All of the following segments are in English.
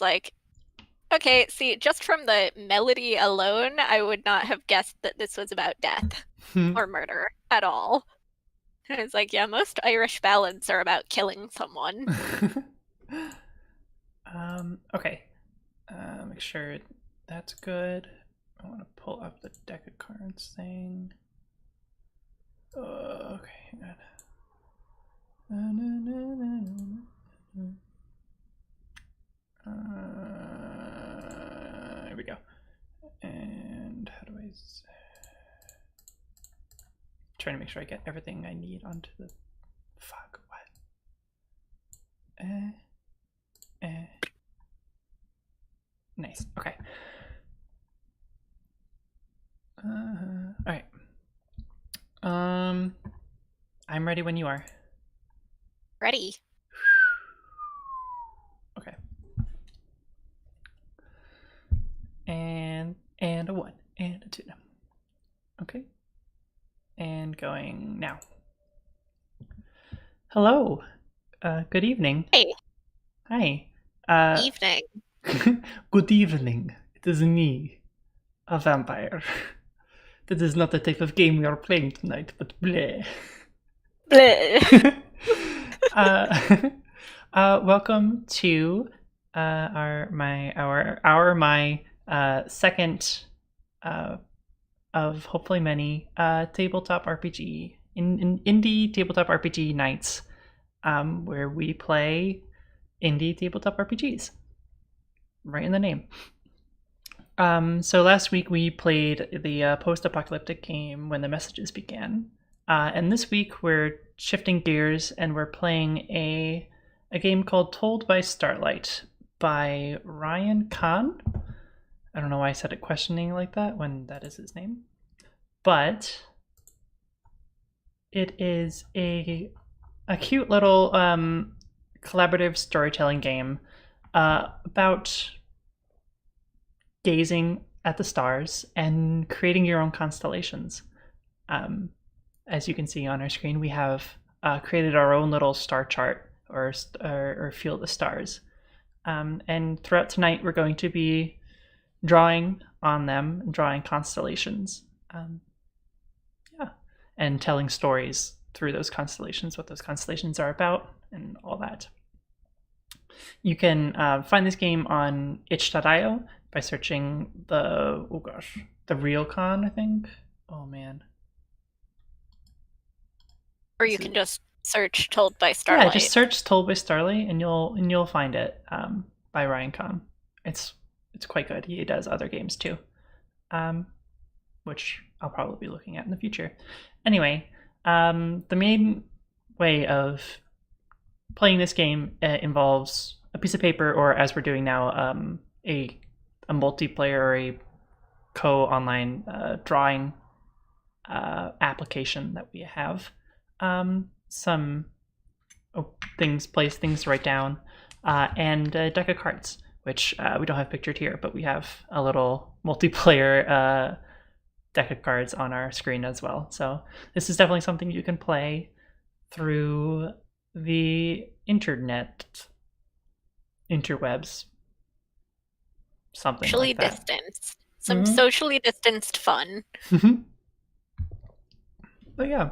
like, okay, see, just from the melody alone, I would not have guessed that this was about death or murder at all. And it's like, yeah, most Irish ballads are about killing someone. Okay. Make sure that's good. I want to pull up the deck of cards thing. Okay, hang on. Here we go. And how do I trying to make sure I get everything I need onto the fuck what? Nice. Okay. All right. I'm ready when you are. Ready. Okay. And a 1 and a 2. Okay. And going now. Hello. Good evening. Hey, Hi. evening. Good evening. It is me, a vampire. That is not the type of game we are playing tonight, but bleh. Bleh. Welcome to my second of hopefully many tabletop RPG in indie tabletop RPG nights, where we play indie tabletop RPGs. Right in the name. So last week we played the post-apocalyptic game When the Messages Began, and this week we're shifting gears and we're playing a game called Told by Starlight by Ryan Kahn. I don't know why I said it questioning like that when that is his name, but it is a cute little collaborative storytelling game about gazing at the stars and creating your own constellations. As you can see on our screen, we have created our own little star chart or field of stars. And throughout tonight, we're going to be drawing on them, drawing constellations. And telling stories through those constellations, what those constellations are about, and all that. You can find this game on itch.io by searching the real con, I think. Oh man. Or you can just search Told by Yeah, Starlight. just search Told by Starlight and you'll find it by Ryan Kahn. It's quite good. He does other games too, which I'll probably be looking at in the future. Anyway, the main way of playing this game involves a piece of paper, or as we're doing now, a multiplayer or a co-online drawing application that we have. Some things to write down, and a deck of cards, which we don't have pictured here, but we have a little multiplayer deck of cards on our screen as well. So this is definitely something you can play through the interwebs, something Socially like that. distanced. Some socially distanced fun. But yeah,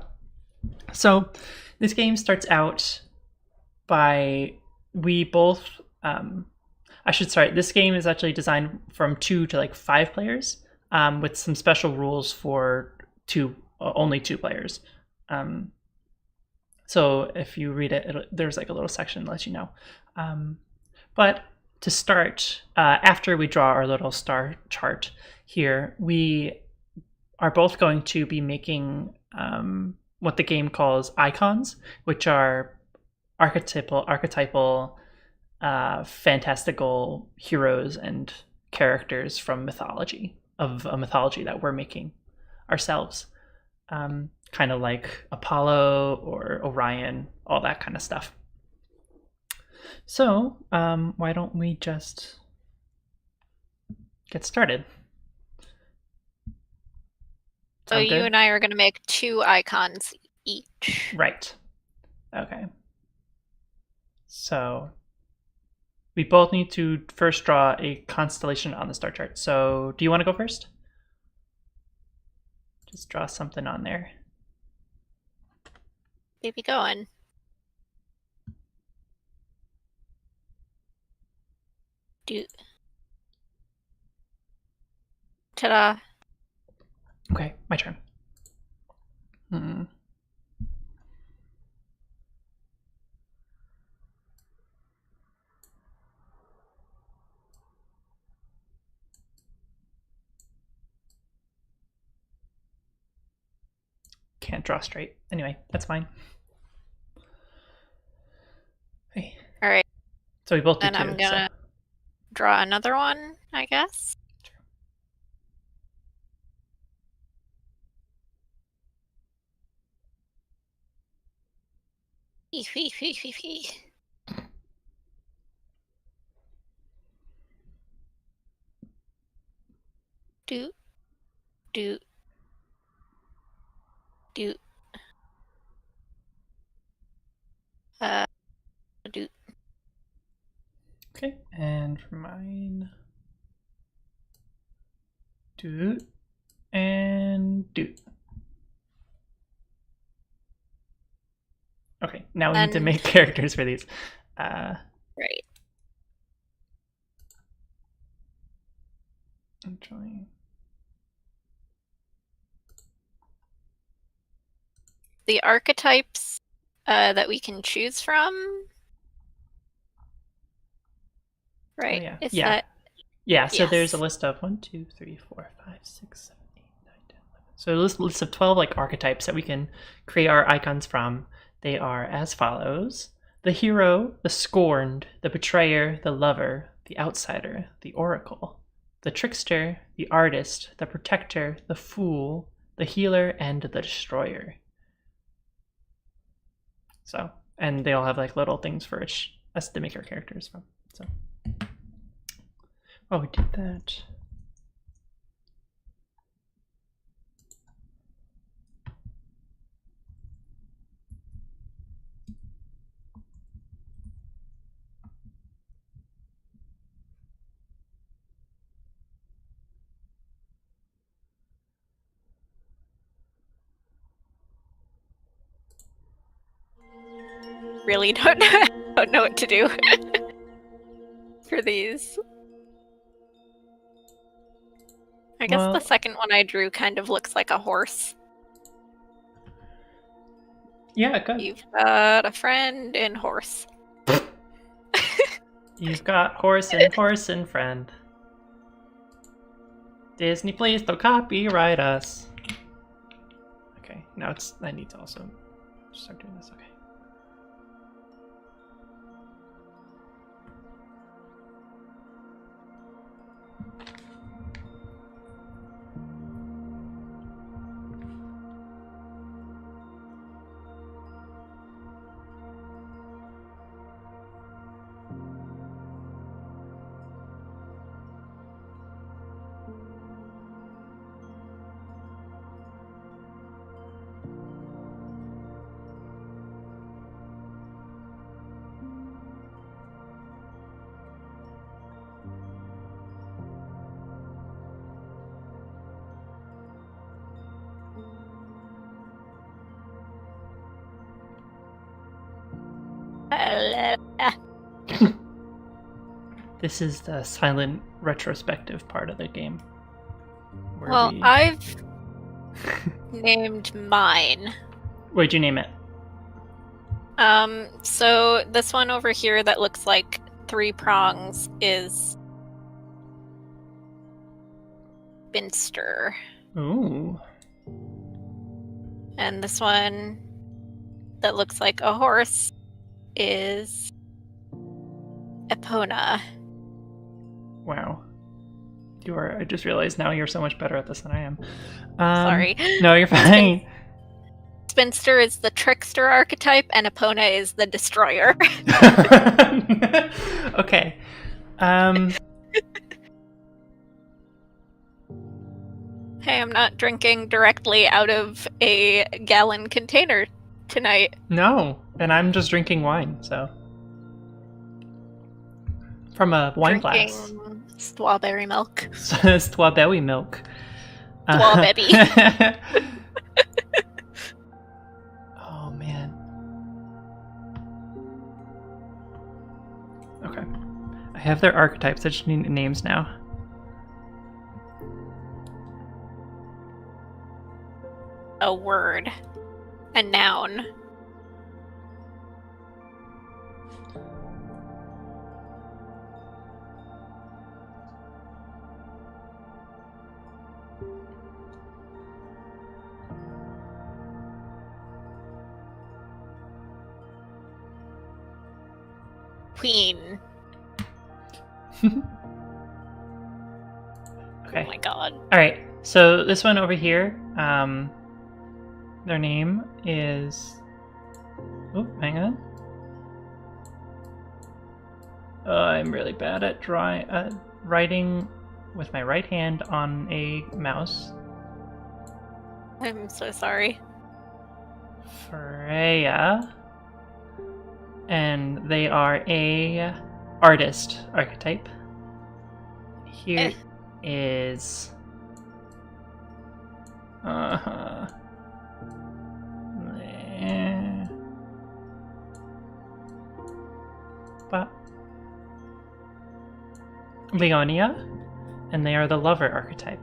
so this game starts out by we both. This game is actually designed from 2 to like 5 players, with some special rules for only 2 players. So if you read it, there's like a little section that lets you know. But to start, after we draw our little star chart here, we are both going to be making what the game calls icons, which are archetypal, fantastical heroes and characters from mythology, of a mythology that we're making ourselves. Kind of like Apollo or Orion, all that kind of stuff. So, why don't we just get started? So Sound you good? and I are going to make 2 icons each. Right. Okay. So we both need to first draw a constellation on the star chart. So do you want to go first? Just draw something on there. Baby going. Ta-da. Okay, my turn. Can't draw straight. Anyway, that's fine. Okay. All right. So we both do and two. I'm gonna draw another one, I guess. Doot, doot, doot. Doot. Okay, and for mine, doot and doot. Okay, now we need to make characters for these. Right. I'm trying. The archetypes that we can choose from. Right. Oh, yeah. Is yeah. that... Yeah, so there's a list of 1, 2, 3, 4, 5, 6, 7, 8, 9, 10, 11. So a list of 12 like archetypes that we can create our icons from. They are as follows: the hero, the scorned, the betrayer, the lover, the outsider, the oracle, the trickster, the artist, the protector, the fool, the healer, and the destroyer. So, and they all have like little things for us to make our characters from. So, oh, we did that. Really don't know what to do for these. I guess the second one I drew kind of looks like a horse. Yeah, good. You've got a friend in horse. You've got horse and friend. Disney, please don't copyright us. Okay, now I need to also start doing this. Okay. This is the silent retrospective part of the game. Well, I've named mine. What'd you name it? So this one over here that looks like 3 prongs is Spinster. Ooh. And this one that looks like a horse is Epona. Wow. I just realized now you're so much better at this than I am. Sorry. No, you're fine. Spinster is the trickster archetype, and Epona is the destroyer. Okay. Hey, I'm not drinking directly out of a gallon container tonight. No, and I'm just drinking wine, so. from a wine Drinking glass. strawberry milk. Strawberry milk. Strawberry. Oh man. Okay. I have their archetypes. I just need names now. A word. A noun. Queen. Okay. Oh my god. All right. So this one over here, their name is. Oh, hang on. I'm really bad at writing with my right hand on a mouse. I'm so sorry. Freya, and they are a artist archetype. Here is Leonia, and they are the lover archetype.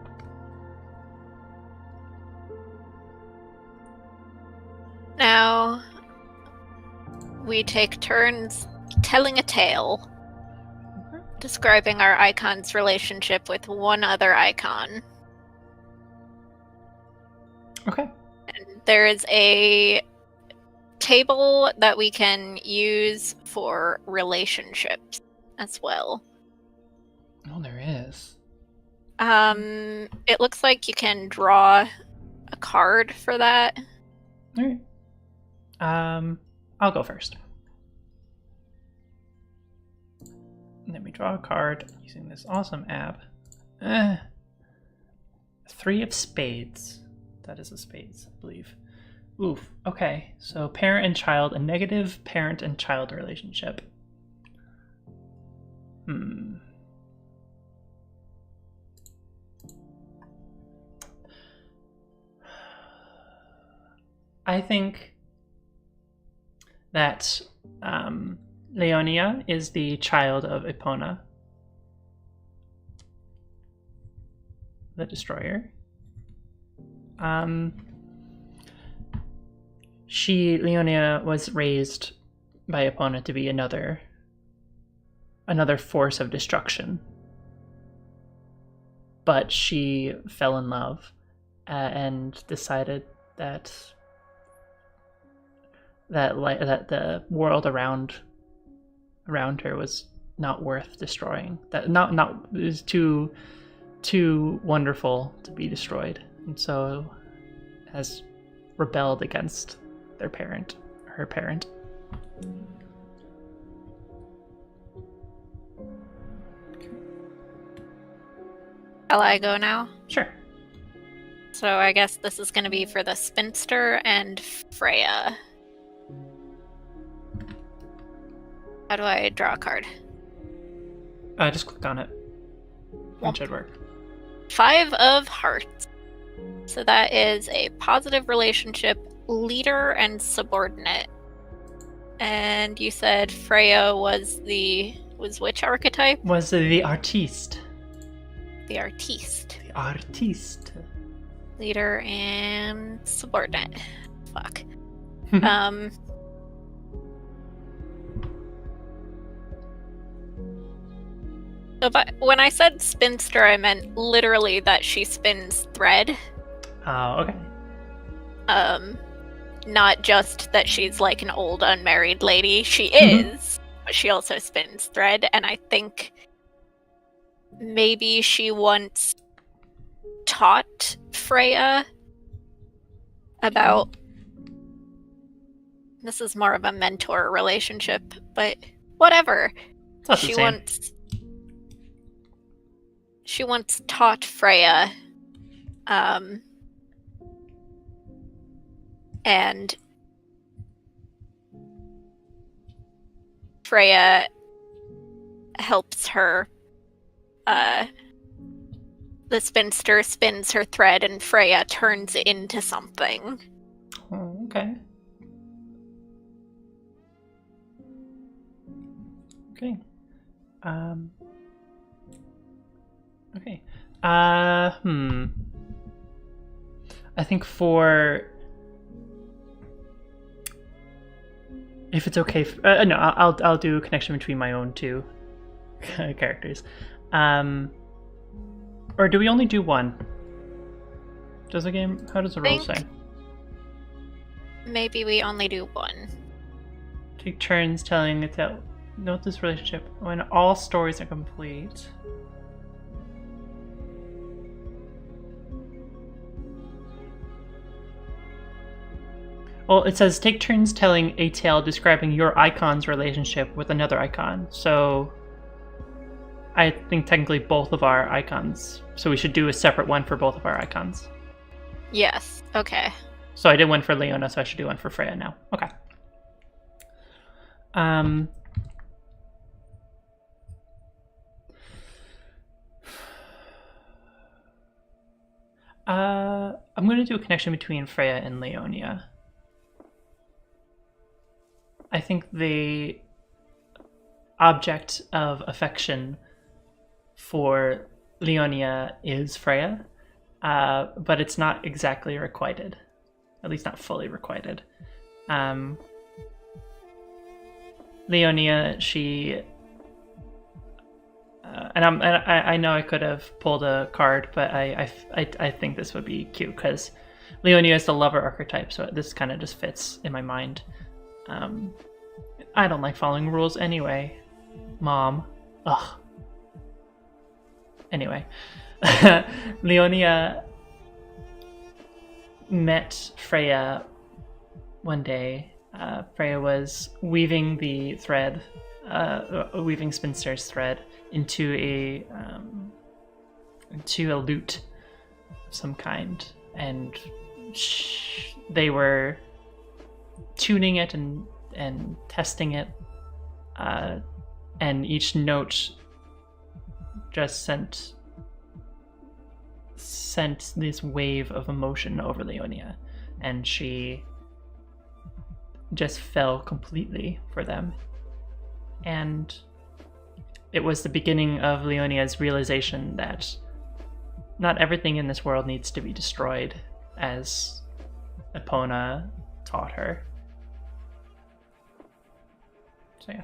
Now, we take turns telling a tale, describing our icon's relationship with one other icon. Okay. And there is a table that we can use for relationships as well. Oh, there is. It looks like you can draw a card for that. All right. I'll go first. Let me draw a card using this awesome app. 3 of spades. That is a spades, I believe. Oof. Okay. So parent and child, a negative parent and child relationship. I think that Leonia is the child of Epona, the destroyer. Leonia was raised by Epona to be another force of destruction, but she fell in love and decided that the world around her was not worth destroying. That it was too wonderful to be destroyed, and so has rebelled against her parent. Shall I go now? Sure. So I guess this is going to be for the spinster and Freya. How do I draw a card? I just clicked on it. It should work. 5 of hearts. So that is a positive relationship, leader and subordinate. And you said Freya was which archetype? Was the artiste. The artiste. The artiste. Leader and subordinate. Fuck. When I said spinster, I meant literally that she spins thread. Oh, okay. Not just that she's like an old unmarried lady. She is, but she also spins thread, and I think maybe she once taught Freya about... This is more of a mentor relationship, but whatever. She once taught Freya, and Freya helps her. The spinster spins her thread and Freya turns into something. Oh, okay. Okay. Okay. I think if it's okay, no, I'll do a connection between my own two characters. Or do we only do one? How does the rules say? Maybe we only do one. Take turns telling it out. Note this relationship when all stories are complete. Well, it says take turns telling a tale describing your icon's relationship with another icon. So I think technically both of our icons. So we should do a separate one for both of our icons. Yes. Okay. So I did one for Leona, so I should do one for Freya now. Okay. I'm going to do a connection between Freya and Leonia. I think the object of affection for Leonia is Freya, but it's not exactly requited. At least not fully requited. Leonia, she... I know I could have pulled a card, but I think this would be cute because Leonia is the lover archetype, so this kind of just fits in my mind. I don't like following rules anyway, Mom. Ugh. Anyway, Leonia met Freya one day. Freya was weaving the thread, weaving Spinster's thread into a lute of some kind, and they were tuning it and testing it, and each note just sent this wave of emotion over Leonia, and she just fell completely for them. And it was the beginning of Leonia's realization that not everything in this world needs to be destroyed, as Epona taught her. So yeah.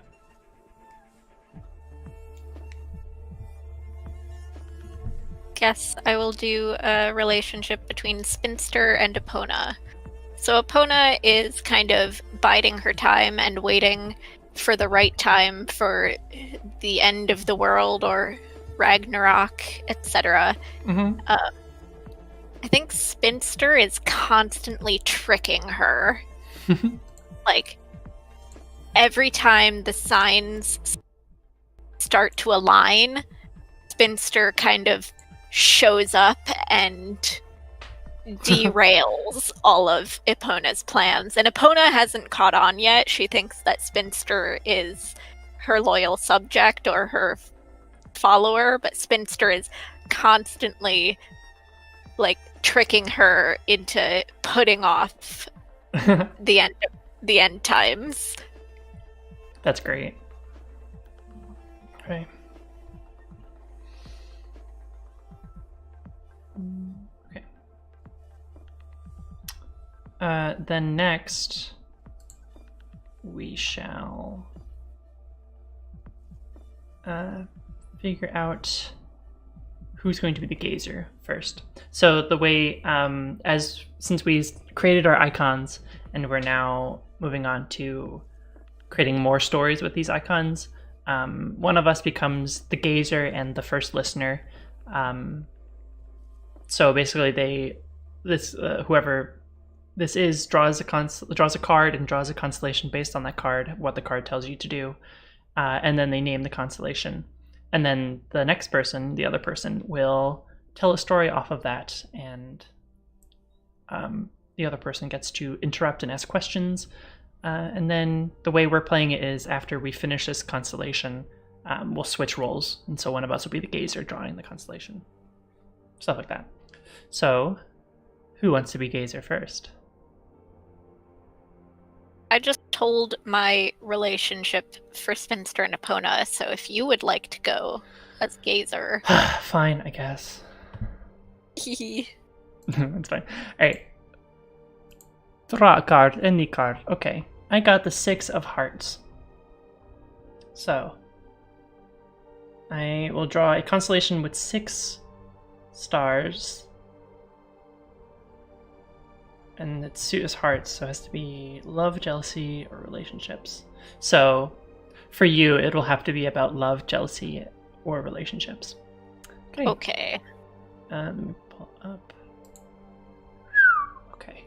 Guess I will do a relationship between Spinster and Epona. So Epona is kind of biding her time and waiting for the right time for the end of the world or Ragnarok, etc. Mm-hmm. I think Spinster is constantly tricking her. Like, every time the signs start to align, Spinster kind of shows up and derails all of Epona's plans. And Epona hasn't caught on yet. She thinks that Spinster is her loyal subject or her follower, but Spinster is constantly like tricking her into putting off the end times. That's great. Okay. Okay. Then next, we shall figure out who's going to be the gazer first. So the way, since we created our icons and we're now moving on to creating more stories with these icons, one of us becomes the gazer and the first listener. So basically, whoever this is draws a card and draws a constellation based on that card, what the card tells you to do, and then they name the constellation. And then the next person, the other person, will tell a story off of that, and the other person gets to interrupt and ask questions. And then the way we're playing it is after we finish this constellation, we'll switch roles, and so one of us will be the gazer drawing the constellation. Stuff like that. So, who wants to be gazer first? I just told my relationship for Spinster and Epona, so if you would like to go as gazer. Fine, I guess. That's fine. Alright. Draw a card, any card. Okay. I got the 6 of hearts. So, I will draw a constellation with 6 stars. And its suit is hearts, so it has to be love, jealousy, or relationships. So, for you, it'll have to be about love, jealousy, or relationships. Okay. Let me pull up. Okay.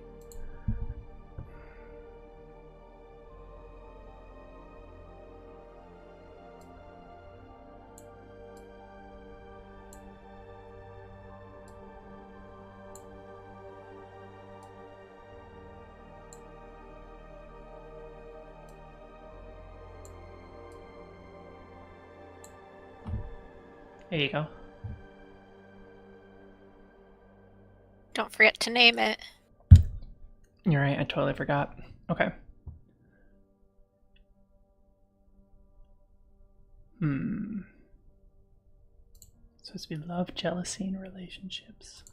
There you go. Don't forget to name it. You're right, I totally forgot. Okay. So it's be love, jealousy, and relationships.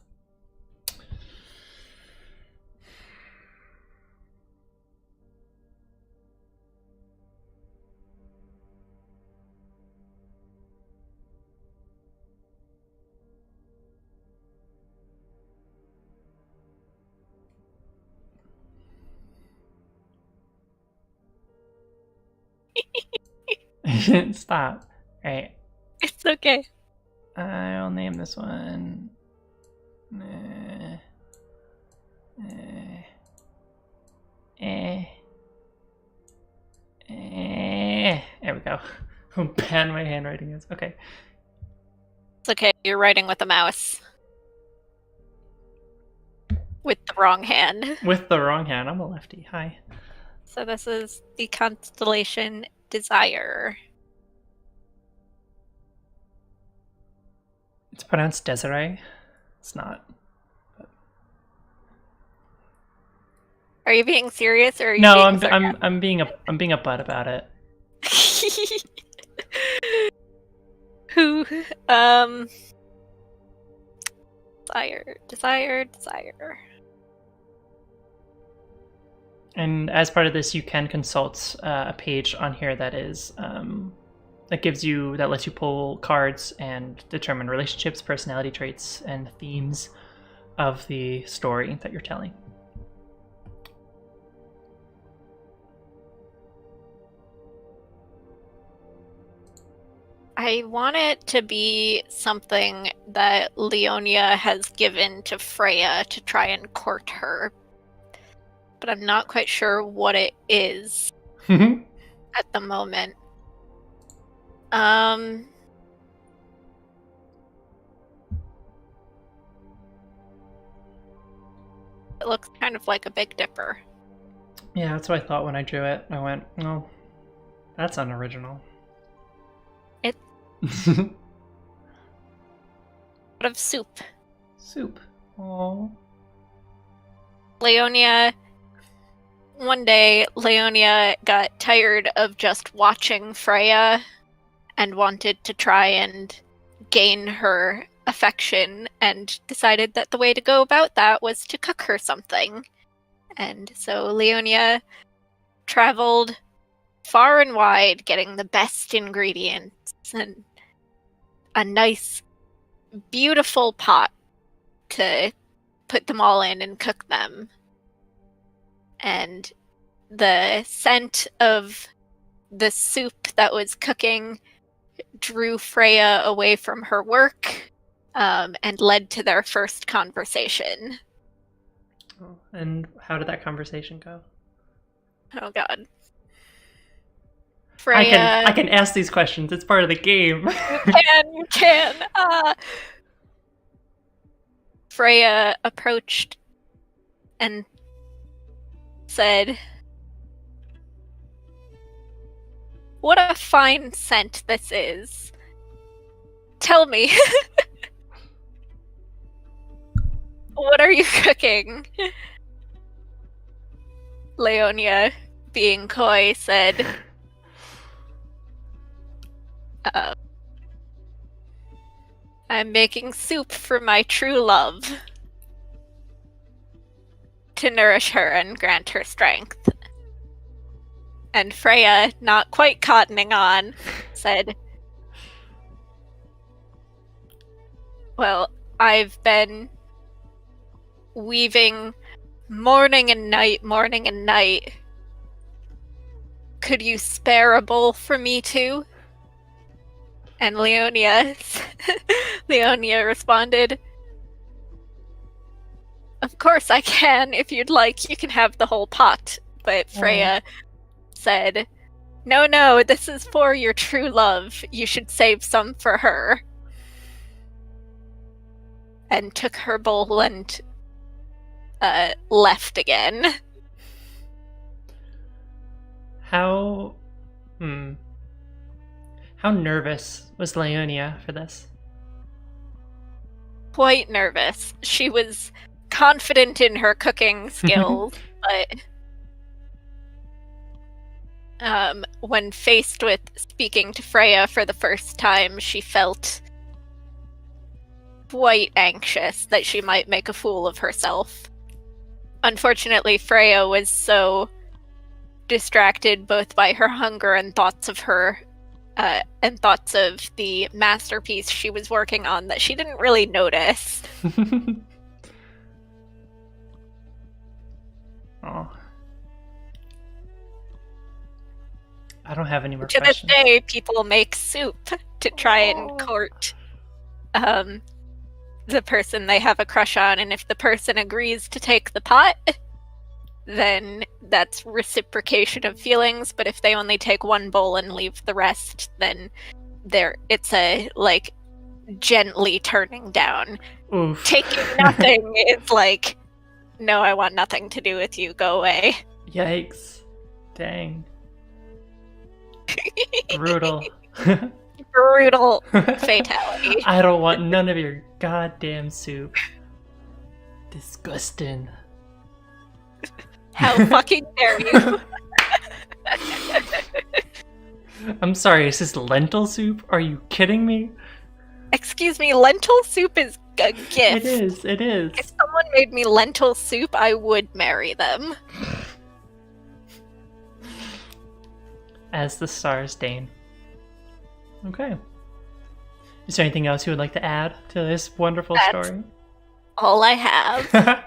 Stop. Alright. It's okay. I'll name this one. There we go. How bad my handwriting is. Okay. It's okay. You're writing with a mouse. With the wrong hand. With the wrong hand. I'm a lefty. Hi. So this is the constellation Desire. It's pronounced Desiree. It's not. But... Are you being serious, or are you no, being I'm being a butt about it. Who? Desire. And as part of this, you can consult a page on here that is that lets you pull cards and determine relationships, personality traits, and themes of the story that you're telling. I want it to be something that Leonia has given to Freya to try and court her, but I'm not quite sure what it is at the moment. It looks kind of like a Big Dipper. Yeah, that's what I thought when I drew it. I went, oh, that's unoriginal. It. Of soup. Soup. Oh. One day, Leonia got tired of just watching Freya and wanted to try and gain her affection, and decided that the way to go about that was to cook her something. And so Leonia traveled far and wide, getting the best ingredients and a nice, beautiful pot to put them all in and cook them. And the scent of the soup that was cooking drew Freya away from her work, and led to their first conversation. Oh, and how did that conversation go? Oh god. Freya... I can ask these questions. It's part of the game. You can. Freya approached and said, What a fine scent this is. Tell me, what are you cooking? Leonia, being coy, said, I'm making soup for my true love to nourish her and grant her strength. And Freya, not quite cottoning on, said, well, I've been weaving morning and night. Could you spare a bowl for me too? And Leonia responded, of course I can. If you'd like, you can have the whole pot. But Freya said, no, this is for your true love. You should save some for her. And took her bowl and left again. How nervous was Leonia for this? Quite nervous. She was confident in her cooking skills, but when faced with speaking to Freya for the first time, she felt quite anxious that she might make a fool of herself. Unfortunately, Freya was so distracted both by her hunger and thoughts of the masterpiece she was working on that she didn't really notice. Oh. I don't have any more to questions. this day, people make soup to try and court the person they have a crush on, and if the person agrees to take the pot, then that's reciprocation of feelings. But if they only take one bowl and leave the rest, then it's a like gently turning down. Oof. Taking nothing is like, no, I want nothing to do with you. Go away. Yikes! Dang. Brutal. Brutal fatality. I don't want none of your goddamn soup. Disgusting. How fucking dare you? I'm sorry, is this lentil soup? Are you kidding me? Excuse me, lentil soup is a gift. It is. If someone made me lentil soup, I would marry them. As the stars deign. Okay. Is there anything else you would like to add to this wonderful story? All I have.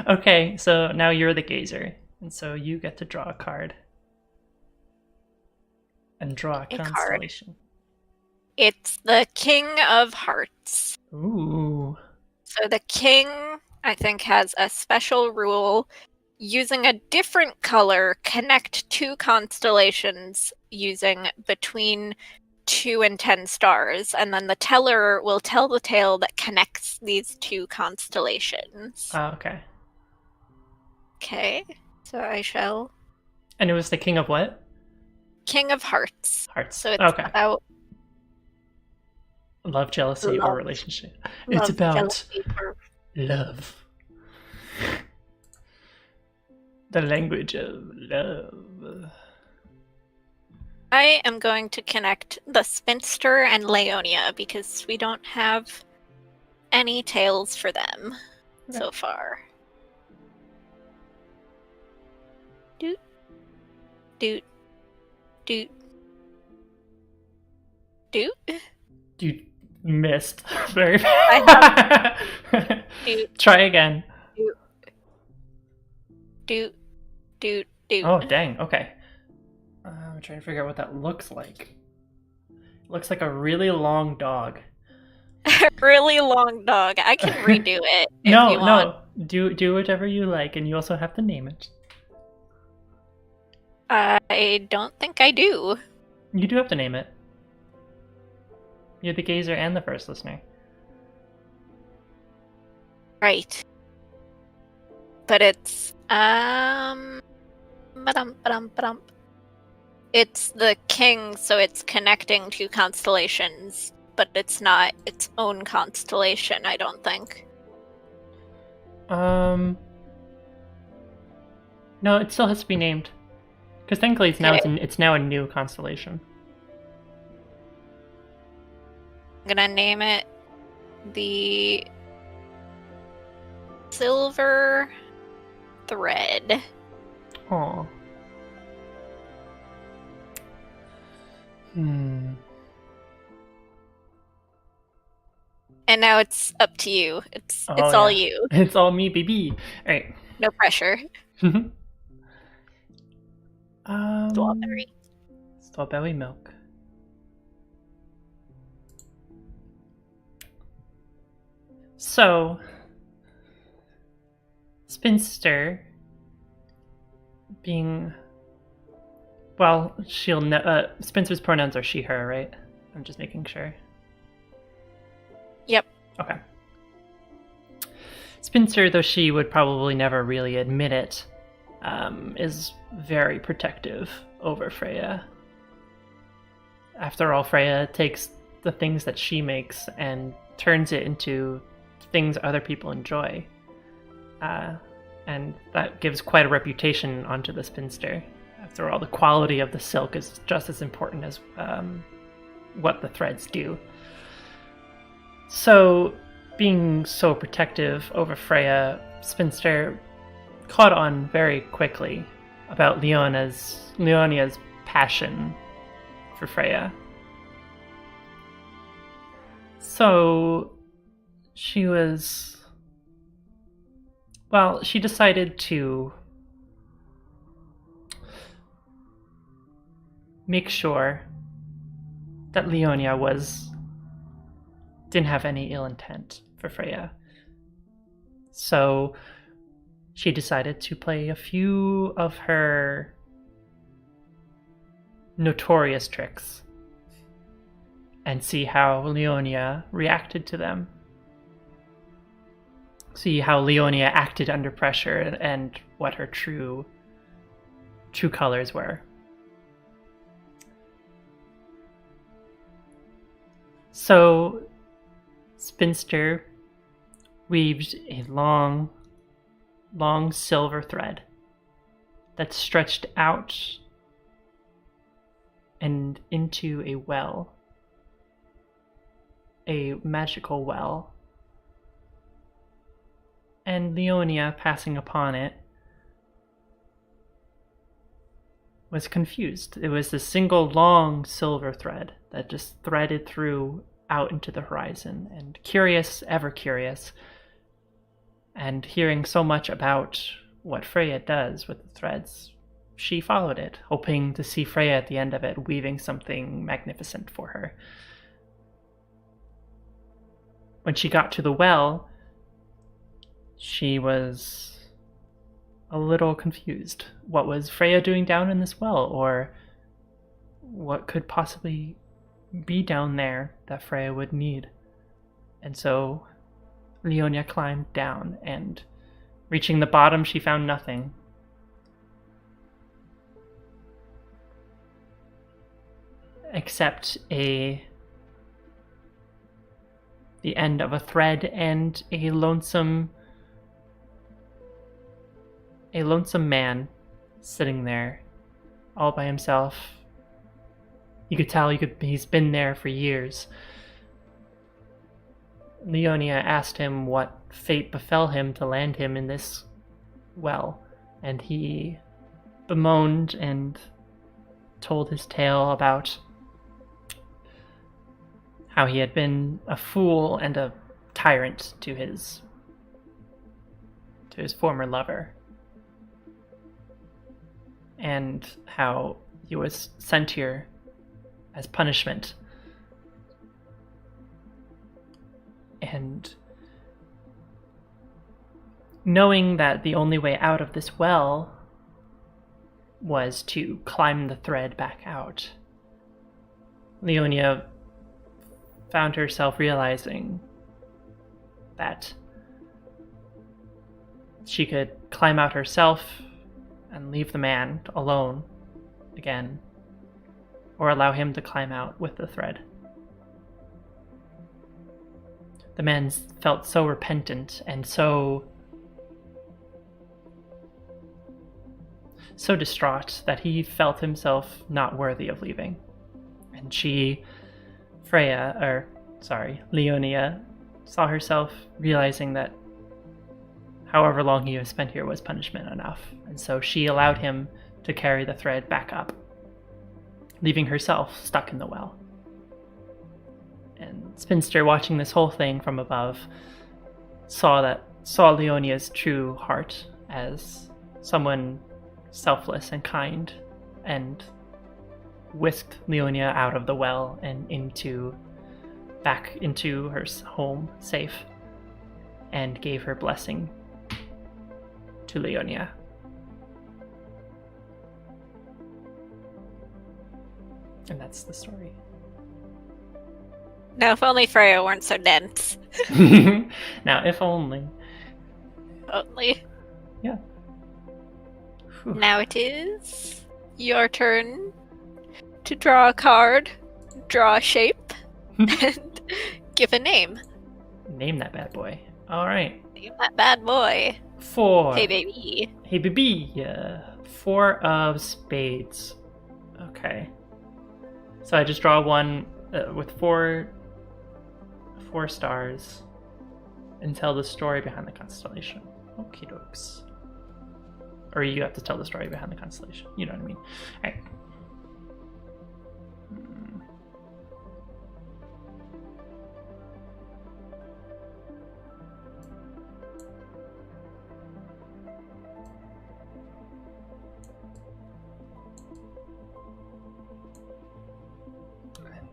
Okay, so now you're the gazer, and so you get to draw a card. And draw a constellation. Card. It's the King of Hearts. Ooh. So the King, I think, has a special rule. Using a different color, connect two constellations using between 2 and 10 stars, and then the teller will tell the tale that connects these two constellations. Oh, okay. Okay, so I shall... And it was the King of what? King of Hearts. Hearts. So it's about love, jealousy, or relationship. It's about love. The language of love. I am going to connect the Spinster and Leonia because we don't have any tales for them so far. Doot. Doot. Doot. Doot. You missed very I have... Doot. Try again. Doot. Doot. Doot. Doot. Oh, dang. Okay. I'm trying to figure out what that looks like. It looks like a really long dog. A really long dog. I can redo it if you want. No. Do whatever you like, and you also have to name it. I don't think I do. You do have to name it. You're the gazer and the first listener. Right. But it's It's the king, so it's connecting to constellations, but it's not its own constellation, I don't think. No, it still has to be named. Because technically it's now a new constellation. I'm gonna name it the Silver Thread. Aw. And now it's up to you. It's all you. It's all me, baby. All right. No pressure. Strawberry. Strawberry milk. So, spinster being, well, spinster's pronouns are she, her, right? I'm just making sure. Yep. Okay. Spinster, though she would probably never really admit it, is very protective over Freya. After all, Freya takes the things that she makes and turns it into things other people enjoy. And that gives quite a reputation onto the spinster. After all, the quality of the silk is just as important as what the threads do. So, being so protective over Freya, Spinster caught on very quickly about Leonia's passion for Freya. So, she decided to make sure that Leonia didn't have any ill intent for Freya. So she decided to play a few of her notorious tricks and see how Leonia reacted to them. See how Leonia acted under pressure and what her true colors were. So Spinster weaved a long silver thread that stretched out and into a well, a magical well. And Leonia, passing upon it, was confused. It was a single long silver thread that just threaded through out into the horizon, and curious, ever curious, and hearing so much about what Freya does with the threads, she followed it, hoping to see Freya at the end of it weaving something magnificent for her. When she got to the well, she was a little confused. What was Freya doing down in this well, or what could possibly be down there that Freya would need? And so Leonia climbed down, and reaching the bottom, she found nothing. Except the end of a thread and a lonesome man sitting there all by himself. You could tell he's been there for years. Leonia asked him what fate befell him to land him in this well, and he bemoaned and told his tale about how he had been a fool and a tyrant to his former lover, and how he was sent here as punishment. And knowing that the only way out of this well was to climb the thread back out, Leonia found herself realizing that she could climb out herself and leave the man alone again or allow him to climb out with the thread. The man felt so repentant and so distraught that he felt himself not worthy of leaving. And Leonia, saw herself realizing that however long he was spent here was punishment enough. And so she allowed him to carry the thread back up, leaving herself stuck in the well. And Spinster, watching this whole thing from above, saw Leonia's true heart as someone selfless and kind, and whisked Leonia out of the well and back into her home safe, and gave her blessing to Leonia. And that's the story. Now, if only Freya weren't so dense. Now, if only. Only. Yeah. Whew. Now it is your turn to draw a card, draw a shape, and give a name. Name that bad boy. All right. Name that bad boy. 4. Hey, baby. Hey, baby. 4 of spades. Okay. So I just draw one with four stars and tell the story behind the constellation. Okie dokes. Or you have to tell the story behind the constellation. You know what I mean? All right.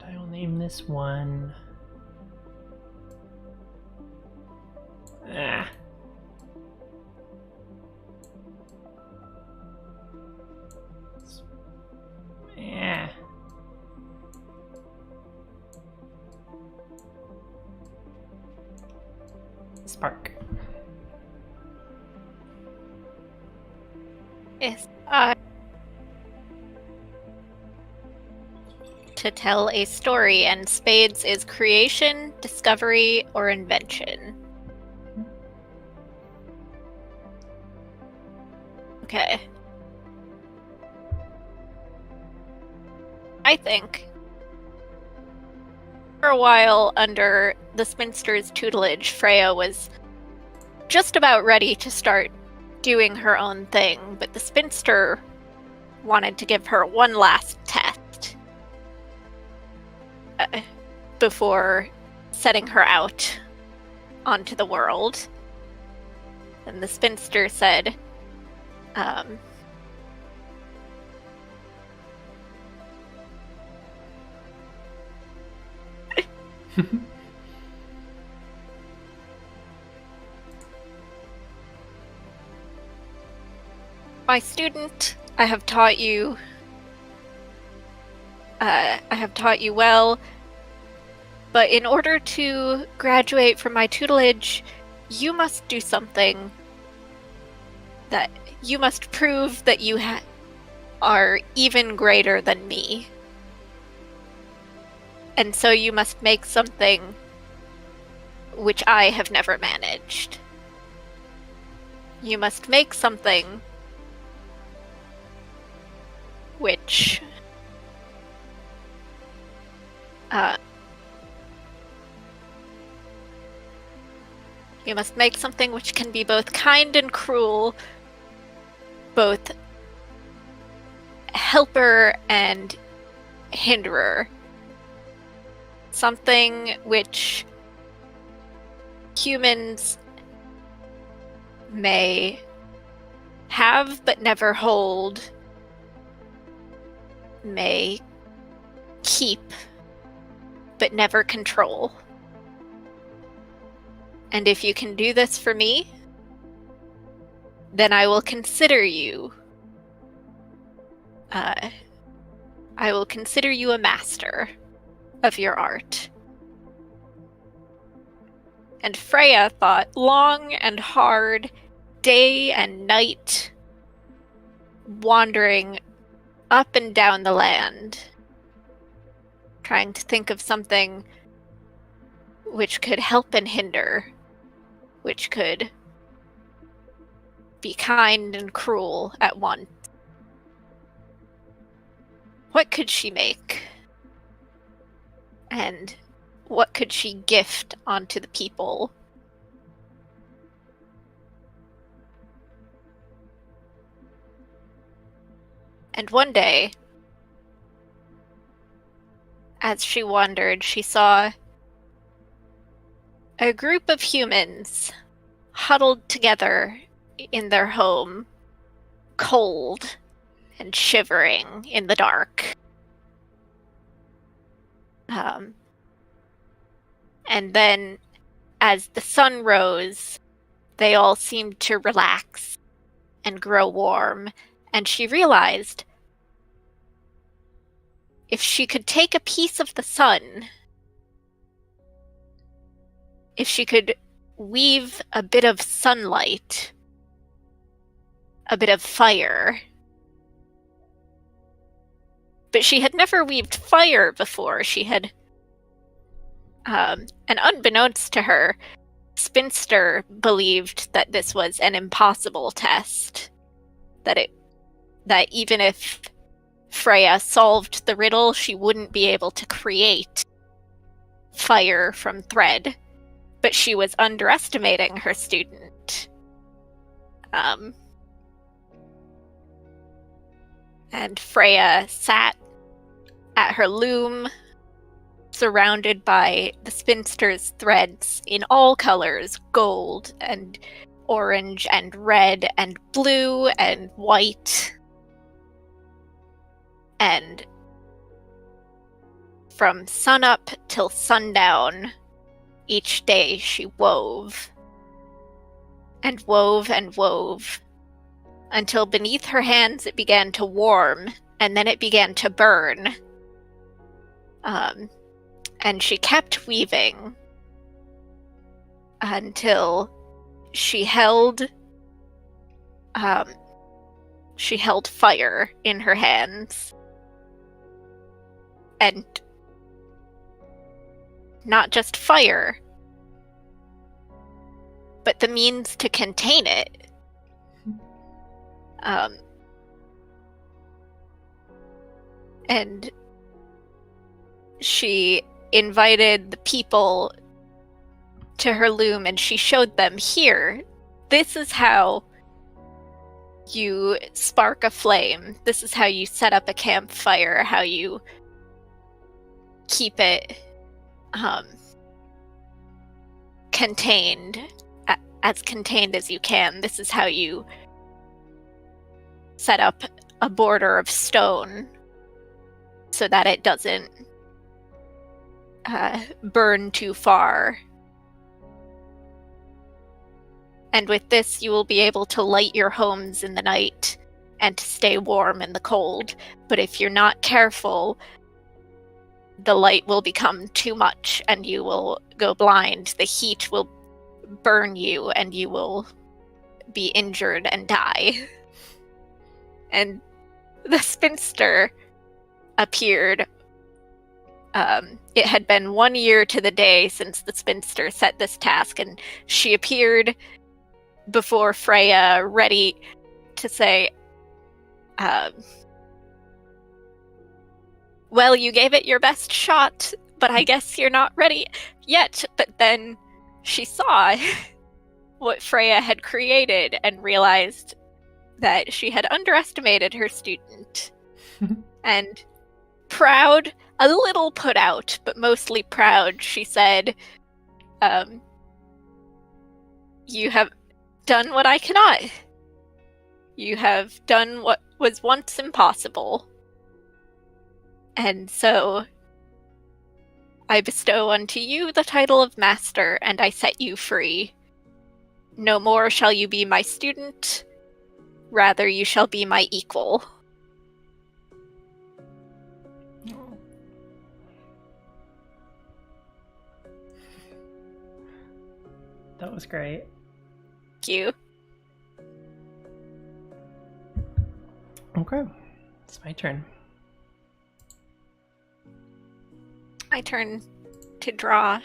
And I'll name this one. Spark. Yes. To tell a story, and spades is creation, discovery, or invention. Okay. I think for a while under the spinster's tutelage, Freya was just about ready to start doing her own thing, but the spinster wanted to give her one last test before setting her out onto the world. And the spinster said, my student, I have taught you well, but in order to graduate from my tutelage, you must do something that you must prove that you are even greater than me. And so you must make something which I have never managed. You must make something which you must make something which can be both kind and cruel, both helper and hinderer. Something which humans may have but never hold, may keep but never control. And if you can do this for me, then I will consider you a master of your art. And Freya thought long and hard, day and night, wandering up and down the land, trying to think of something which could help and hinder, which could be kind and cruel at once. What could she make? And what could she gift onto the people? And one day, as she wandered, she saw a group of humans huddled together in their home, cold and shivering in the dark. And then, as the sun rose, they all seemed to relax and grow warm, and she realized if she could take a piece of the sun, if she could weave a bit of sunlight, a bit of fire. But she had never weaved fire before. She had, and unbeknownst to her, Spinster believed that this was an impossible test. That even if Freya solved the riddle, she wouldn't be able to create fire from thread. But she was underestimating her student. And Freya sat at her loom, surrounded by the spinster's threads in all colors, gold and orange and red and blue and white. And from sunup till sundown, each day she wove and wove and wove until beneath her hands it began to warm, and then it began to burn. And she kept weaving until she held fire in her hands. And not just fire, but the means to contain it. And she invited the people to her loom, and she showed them, here, this is how you spark a flame. This is how you set up a campfire, how you keep it contained, as contained as you can. This is how you set up a border of stone so that it doesn't burn too far. And with this, you will be able to light your homes in the night and to stay warm in the cold. But if you're not careful, the light will become too much and you will go blind. The heat will burn you and you will be injured and die. And the spinster appeared. It had been 1 year to the day since the spinster set this task, and she appeared before Freya, ready to say, well, you gave it your best shot, but I guess you're not ready yet. But then she saw what Freya had created and realized that she had underestimated her student. And proud, a little put out, but mostly proud, she said, you have done what I cannot. You have done what was once impossible. And so I bestow unto you the title of master, and I set you free. No more shall you be my student, rather you shall be my equal. That was great. Thank you. Okay, it's my turn. My turn to draw.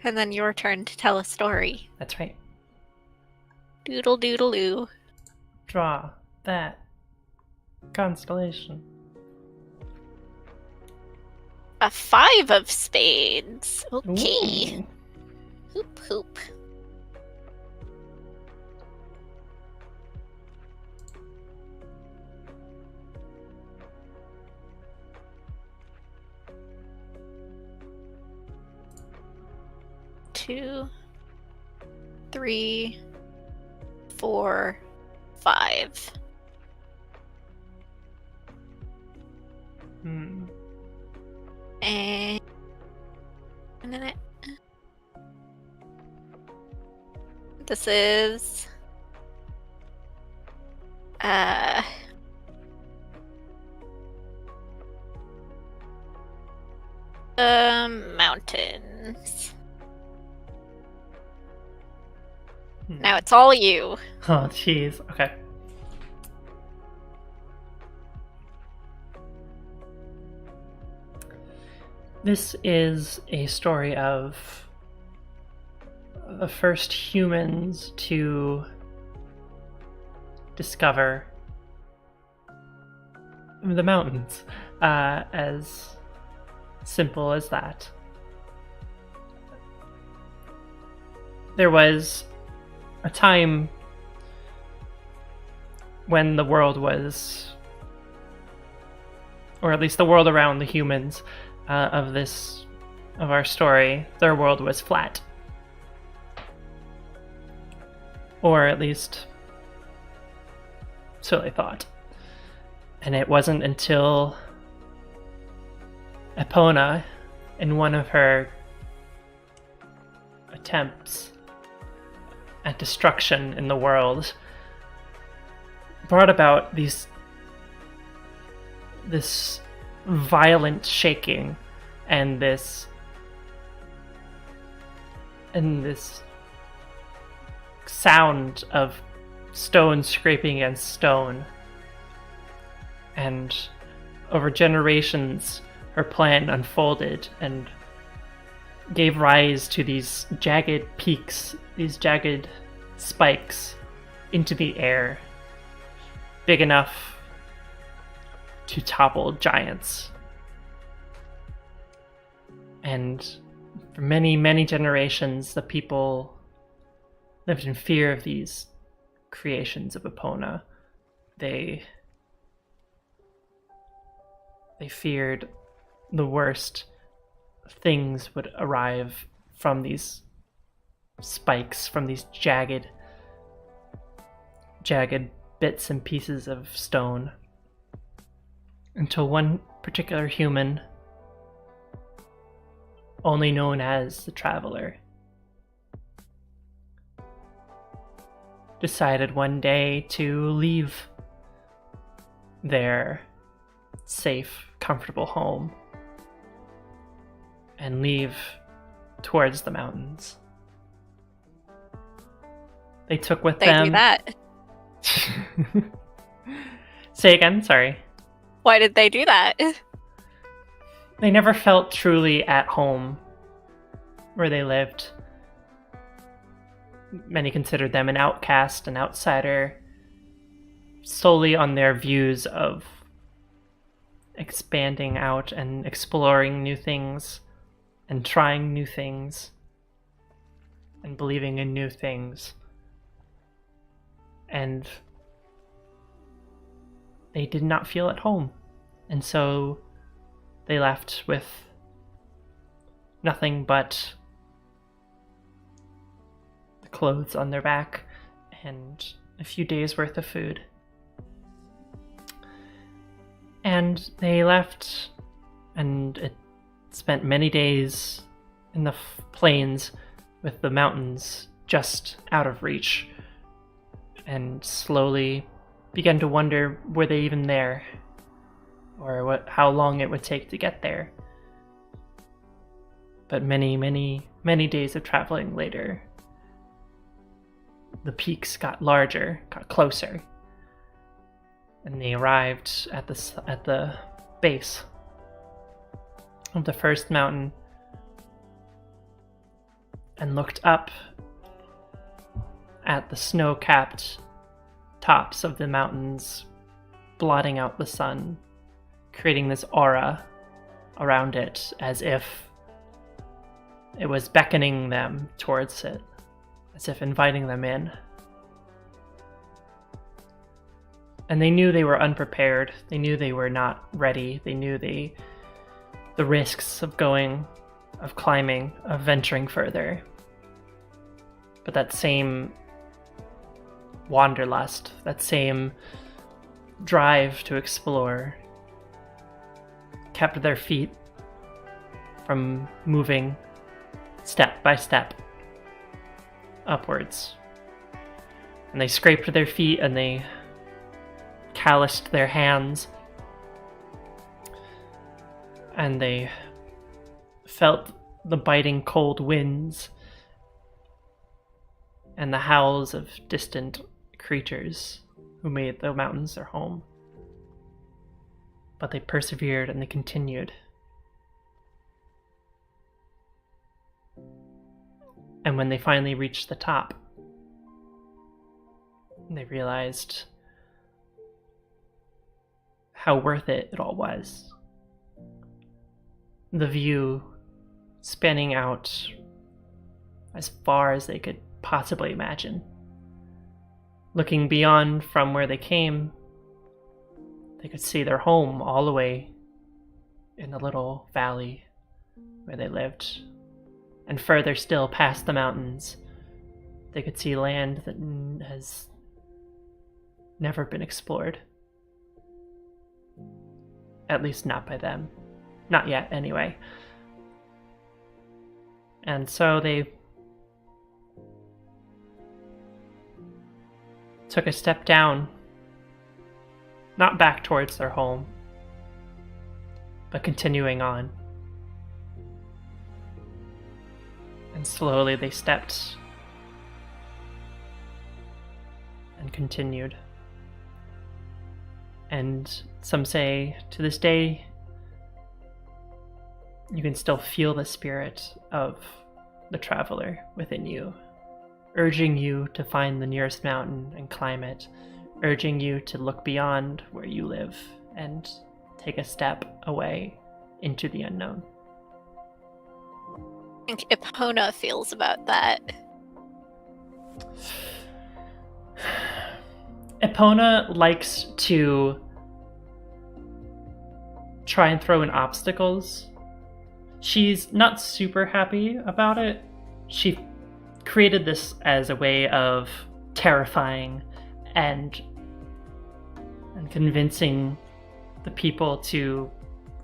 And then your turn to tell a story. That's right. Doodle doodle doo. Draw that constellation. A 5 of spades. Okay. Ooh. Hoop hoop. Two, 3, 4, 5. And a minute. This is mountains. Now it's all you. Oh, jeez. Okay. This is a story of the first humans to discover the mountains. As simple as that. There was a time when the world was, or at least the world around the humans of our story, their world was flat. Or at least so they thought. And it wasn't until Epona, in one of her attempts at destruction in the world, brought about this violent shaking and this sound of stone scraping against stone. And over generations, her plan unfolded and gave rise to these jagged peaks, these jagged spikes into the air, big enough to topple giants. And for many, many generations, the people lived in fear of these creations of Epona. They feared the worst things would arrive from these spikes, from these jagged bits and pieces of stone. Until one particular human, only known as the Traveler, decided one day to leave their safe, comfortable home and leave towards the mountains. They took with them... do that? Say again, sorry. Why did they do that? They never felt truly at home where they lived. Many considered them an outcast, an outsider, solely on their views of expanding out and exploring new things and trying new things and believing in new things. And they did not feel at home. And so they left with nothing but the clothes on their back and a few days worth of food. And they left, and it spent many days in the plains with the mountains just out of reach, and slowly began to wonder, were they even there? Or how long it would take to get there. But many, many, many days of traveling later, the peaks got larger, got closer, and they arrived at the base. of the first mountain and looked up at the snow-capped tops of the mountains, blotting out the sun, creating this aura around it as if it was beckoning them towards it, as if inviting them in. And they knew they were unprepared. They knew they were not ready. They knew the risks of going, of climbing, of venturing further. But that same wanderlust, that same drive to explore, kept their feet from moving step by step upwards. And they scraped their feet and they calloused their hands, and they felt the biting cold winds and the howls of distant creatures who made the mountains their home. But they persevered and they continued. And when they finally reached the top, they realized how worth it all was. The view spanning out as far as they could possibly imagine. Looking beyond from where they came, they could see their home all the way in the little valley where they lived. And further still past the mountains, they could see land that has never been explored. At least not by them. Not yet, anyway. And so they took a step down, not back towards their home, but continuing on. And slowly they stepped and continued. And some say, to this day, you can still feel the spirit of the traveler within you, urging you to find the nearest mountain and climb it, urging you to look beyond where you live and take a step away into the unknown. I think Epona feels about that. Epona likes to try and throw in obstacles. She's not super happy about it. She created this as a way of terrifying and convincing the people to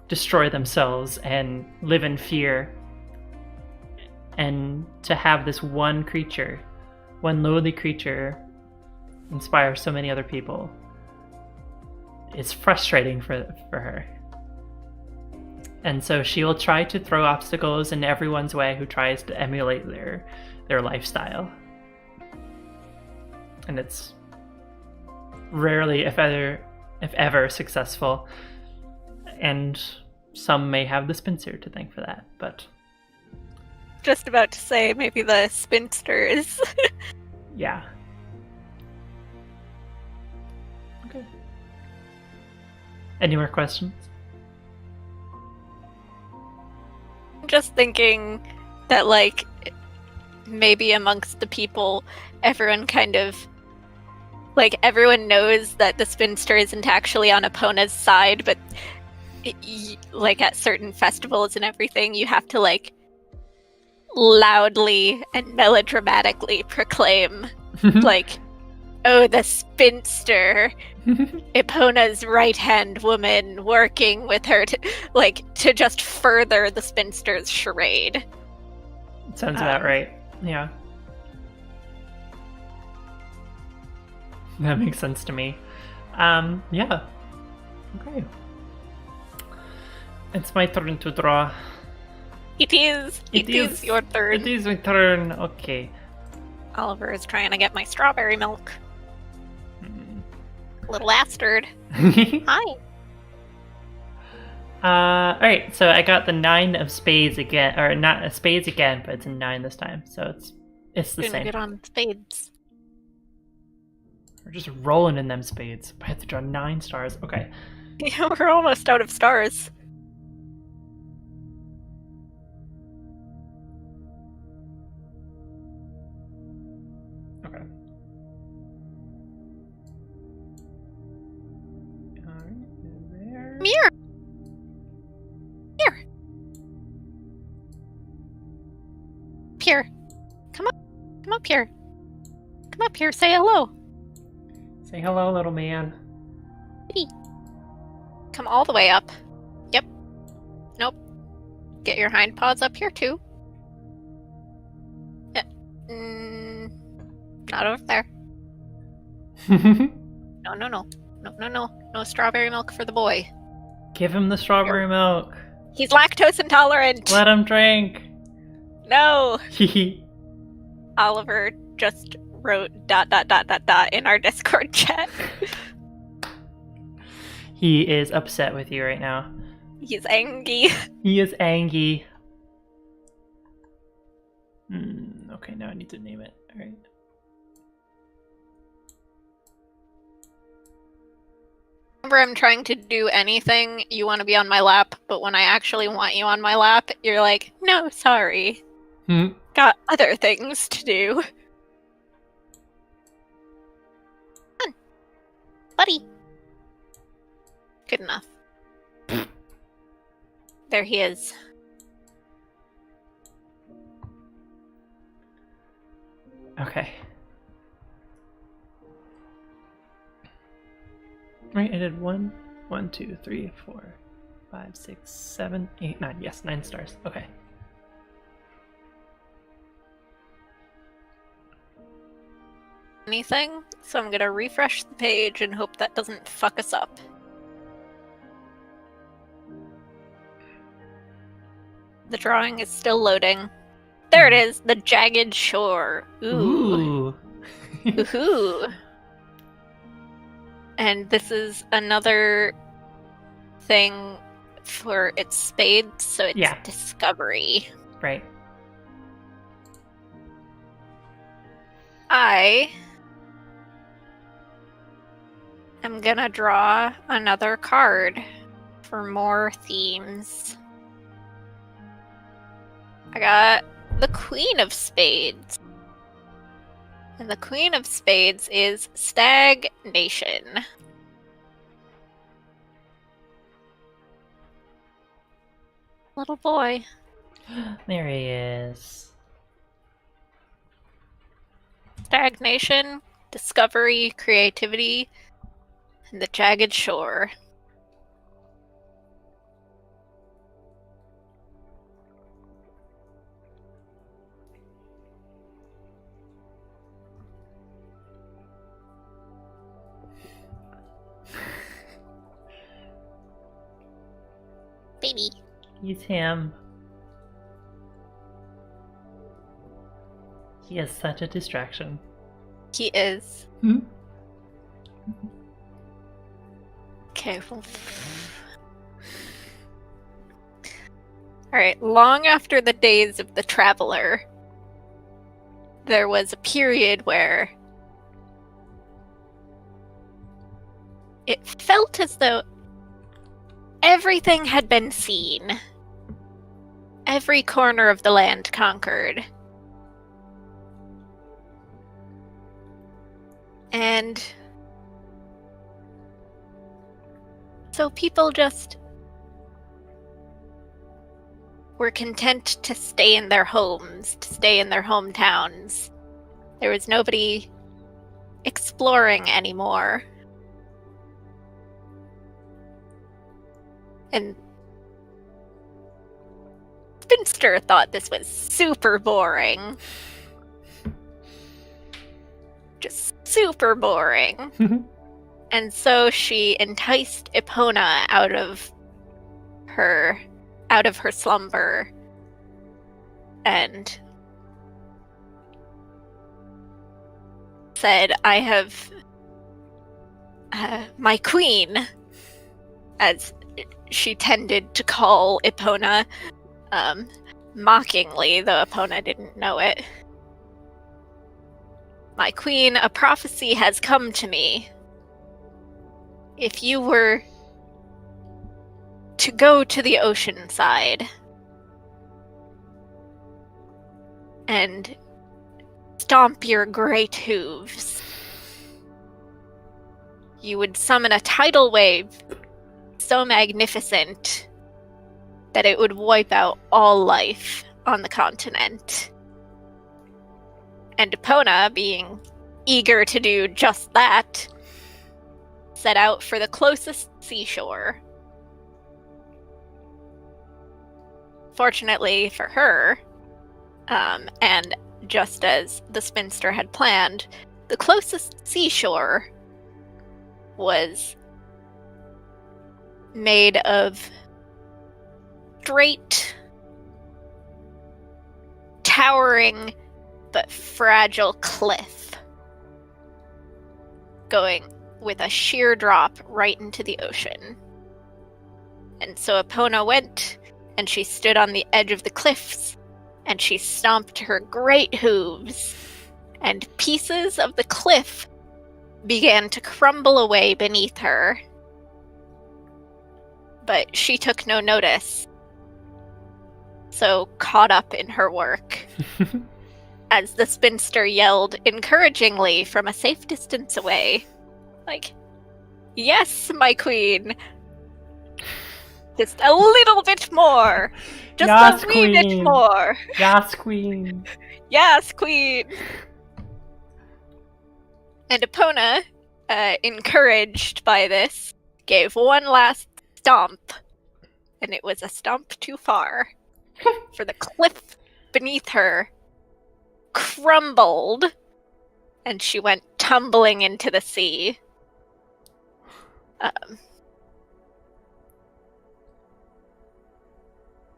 destroy themselves and live in fear. And to have this one creature, one lowly creature, inspire so many other people is frustrating for her. And so she will try to throw obstacles in everyone's way who tries to emulate their lifestyle. And it's rarely, if ever, successful. And some may have the spinster to thank for that, but... Just about to say, maybe the spinsters. Yeah. Okay. Any more questions? I'm just thinking that, like, maybe amongst the people, everyone kind of... Like, everyone knows that the spinster isn't actually on Epona's side, but, like, at certain festivals and everything, you have to, like, loudly and melodramatically proclaim, like, oh, the spinster, Epona's right-hand woman working with her to just further the spinster's charade. Sounds about right. Yeah. That makes sense to me. Yeah. Okay. It's my turn to draw. It is your turn. It is my turn. Okay. Oliver is trying to get my strawberry milk. Little bastard. Hi. Alright, so I got the 9 of spades again, or not a spades again, but it's a 9 this time, so it's the Doing same. good on spades. We're just rolling in them spades. I have to draw 9 stars. Okay. Yeah, we're almost out of stars. Okay. Alright, there. Come here! Here! Here. Come up. Come up here. Come up here, say hello. Say hello, little man. Hey. Come all the way up. Yep. Nope. Get your hind paws up here, too. Yeah. Not over there. No, no, no. No, no, no. No strawberry milk for the boy. Give him the strawberry milk. He's lactose intolerant. Let him drink. No. Oliver just wrote ... in our Discord chat. He is upset with you right now. He's angry. He is angry. Okay, now I need to name it. Alright. Whenever I'm trying to do anything, you want to be on my lap, but when I actually want you on my lap, you're like, no, sorry. Got other things to do. Come on. Buddy. Good enough. There he is. Okay. Right, I did 1, 2, 3, 4, 5, 6, 7, 8, 9. Yes, 9 stars. Okay. Anything, so I'm gonna refresh the page and hope that doesn't fuck us up. The drawing is still loading. There it is, the jagged shore. Ooh. Ooh. And this is another thing for its spades, so it's discovery. Right. I am gonna draw another card for more themes. I got the Queen of Spades. And the Queen of Spades is stagnation. Little boy. There he is. Stagnation, discovery, creativity, and the jagged shore. Baby. He's him. He is such a distraction. He is. Careful. Alright, long after the days of the traveler, there was a period where it felt as though everything had been seen. Every corner of the land conquered. And so people just were content to stay in their homes, to stay in their hometowns. There was nobody exploring anymore. And Spinster thought this was super boring. Just super boring. And so she enticed Epona out of her slumber and said, I have my queen, as she tended to call Epona mockingly, though Epona didn't know it. My queen, a prophecy has come to me. If you were to go to the ocean side and stomp your great hooves, you would summon a tidal wave so magnificent that it would wipe out all life on the continent. And Epona, being eager to do just that, set out for the closest seashore. Fortunately for her, and just as the spinster had planned, the closest seashore was made of straight, towering, but fragile cliff, going with a sheer drop right into the ocean. And so Epona went, and she stood on the edge of the cliffs, and she stomped her great hooves, and pieces of the cliff began to crumble away beneath her. But she took no notice, so caught up in her work, as the spinster yelled encouragingly from a safe distance away, like, "Yes, my queen! Just a little bit more! Just Yes, a wee bit queen. more! Yes, queen! Yes, queen!" And Epona, encouraged by this, gave one last stomp, and it was a stomp too far, for the cliff beneath her crumbled, and she went tumbling into the sea.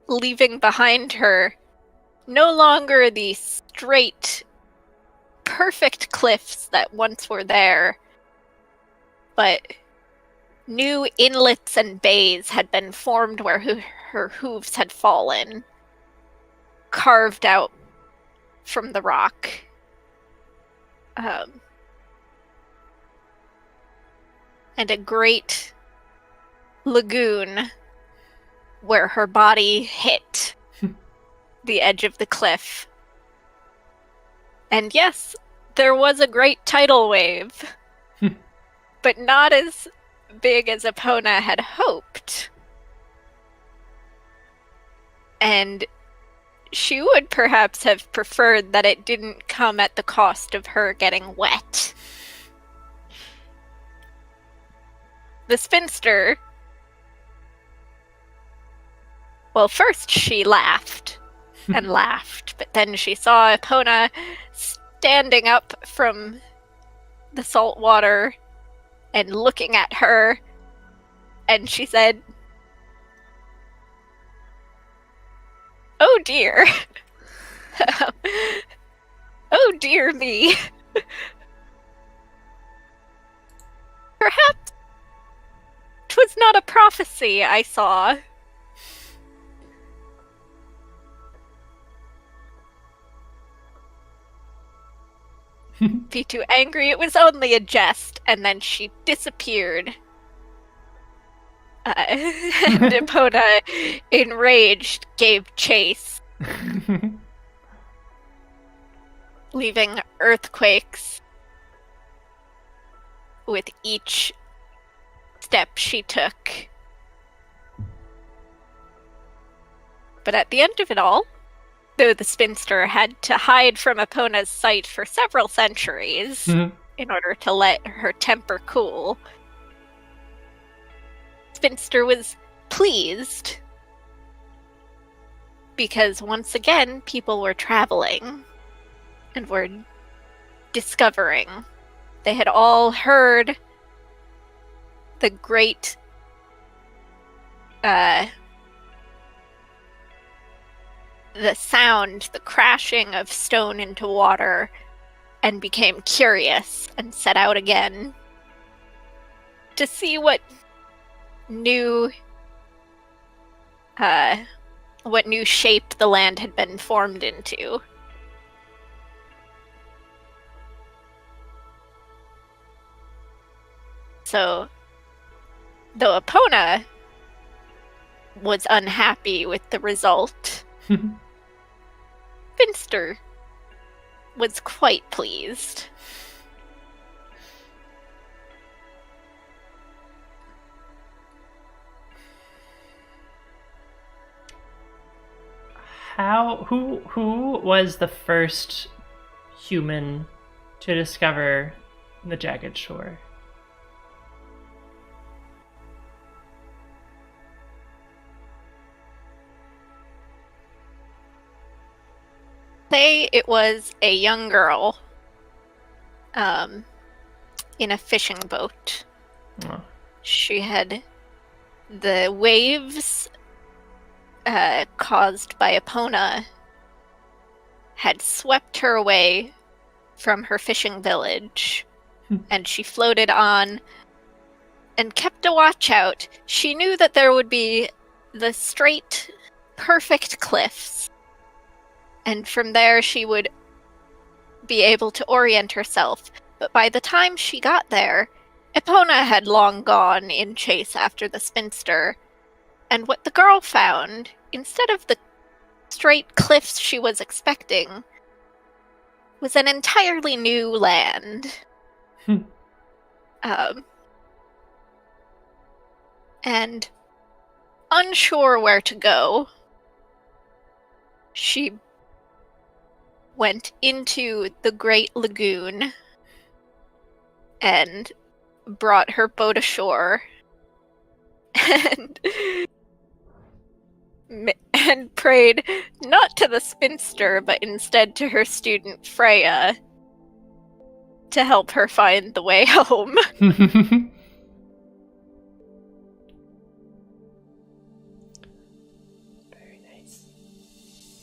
Leaving behind her no longer the straight, perfect cliffs that once were there, but new inlets and bays had been formed where her hooves had fallen, carved out from the rock. And a great lagoon where her body hit the edge of the cliff. And yes, there was a great tidal wave, but not as big as Epona had hoped. And she would perhaps have preferred that it didn't come at the cost of her getting wet. The spinster, well, first she laughed and laughed, but then she saw Epona standing up from the salt water and looking at her, and she said, "Oh dear. Oh dear me. Perhaps 'twas not a prophecy I saw. Be too angry, it was only a jest," and then she disappeared. And Epona, enraged, gave chase, leaving earthquakes with each step she took. But at the end of it all, though the spinster had to hide from Epona's sight for several centuries in order to let her temper cool, spinster was pleased because once again people were traveling and were discovering. They had all heard the great the sound, the crashing of stone into water, and became curious and set out again to see what new what new shape the land had been formed into. So, though Epona was unhappy with the result, Finster was quite pleased. Who was the first human to discover the Jagged Shore? Say it was a young girl in a fishing boat. Oh. She had the waves caused by Epona had swept her away from her fishing village, and she floated on and kept a watch out. She knew that there would be the straight, perfect cliffs, and from there she would be able to orient herself. But by the time she got there, Epona had long gone in chase after the spinster, and what the girl found, instead of the straight cliffs she was expecting, was an entirely new land. And unsure where to go, she went into the Great Lagoon and brought her boat ashore and prayed not to the spinster, but instead to her student Freya to help her find the way home. Very nice.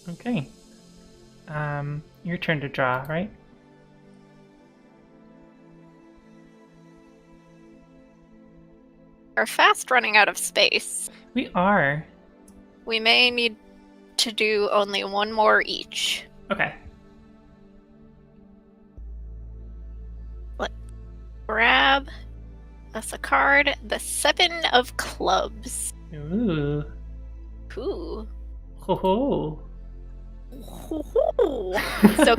Okay. Your turn to draw, right? We're fast running out of space. We are. We may need to do only one more each. Okay. Let's grab us a card. The 7 of Clubs. Ooh. Ooh. Ho ho. So,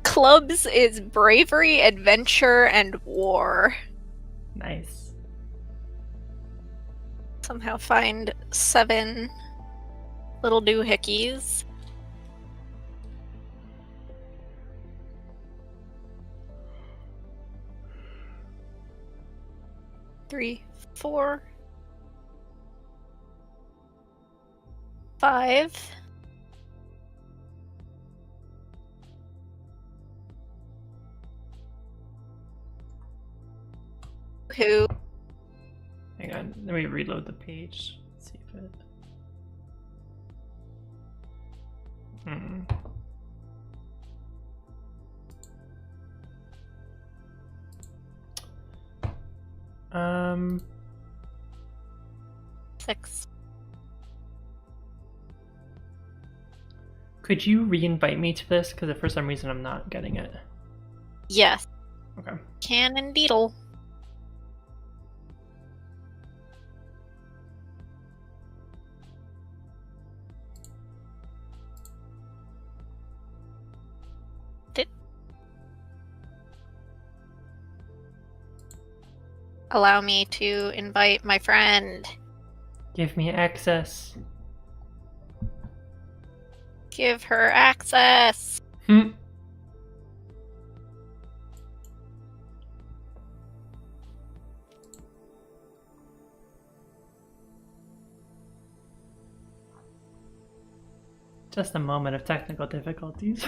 Clubs is bravery, adventure, and war. Nice. Somehow find 7 little doohickeys. Three, 4, 5. Who? Hang on, let me reload the page. Let's see if it. Hmm. 6. Could you re-invite me to this? Because for some reason I'm not getting it. Yes. Okay. Can indeedle. Allow me to invite my friend. Give me access. Give her access. Just a moment of technical difficulties.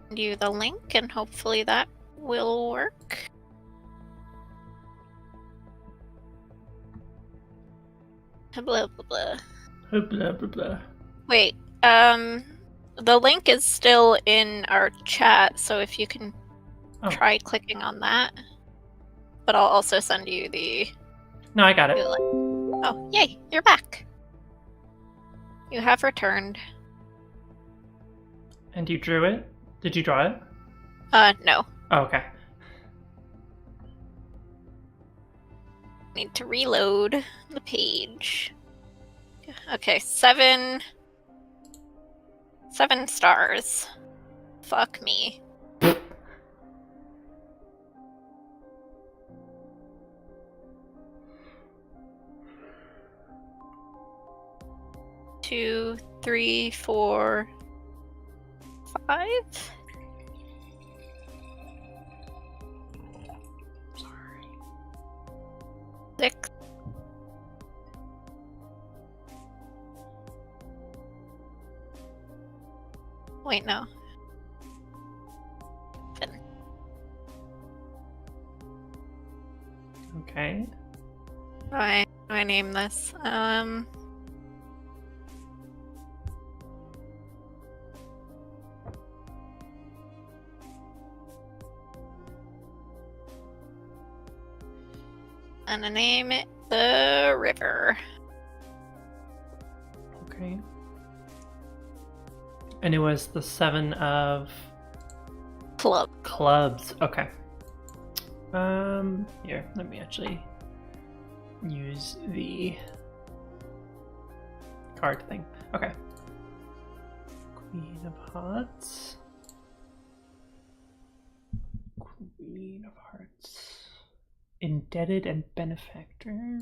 Send you the link, and hopefully that will work. Blah blah blah. Blah blah blah. Wait, The link is still in our chat, so if you can try clicking on that. But I'll also send you the... No, I got it. Oh, yay, you're back. You have returned. And you drew it? Did you draw it? No. Oh, okay. Need to reload the page. Okay, 7 stars. Fuck me. Two, 3, 4, 5. Sorry. 6. Wait, no. 7. Okay. How do I name this? I'm gonna name it the river. Okay. And it was the 7 of clubs. Okay. Here, let me actually use the card thing. Okay. Queen of Hearts. Queen of Hearts. Indebted and benefactor.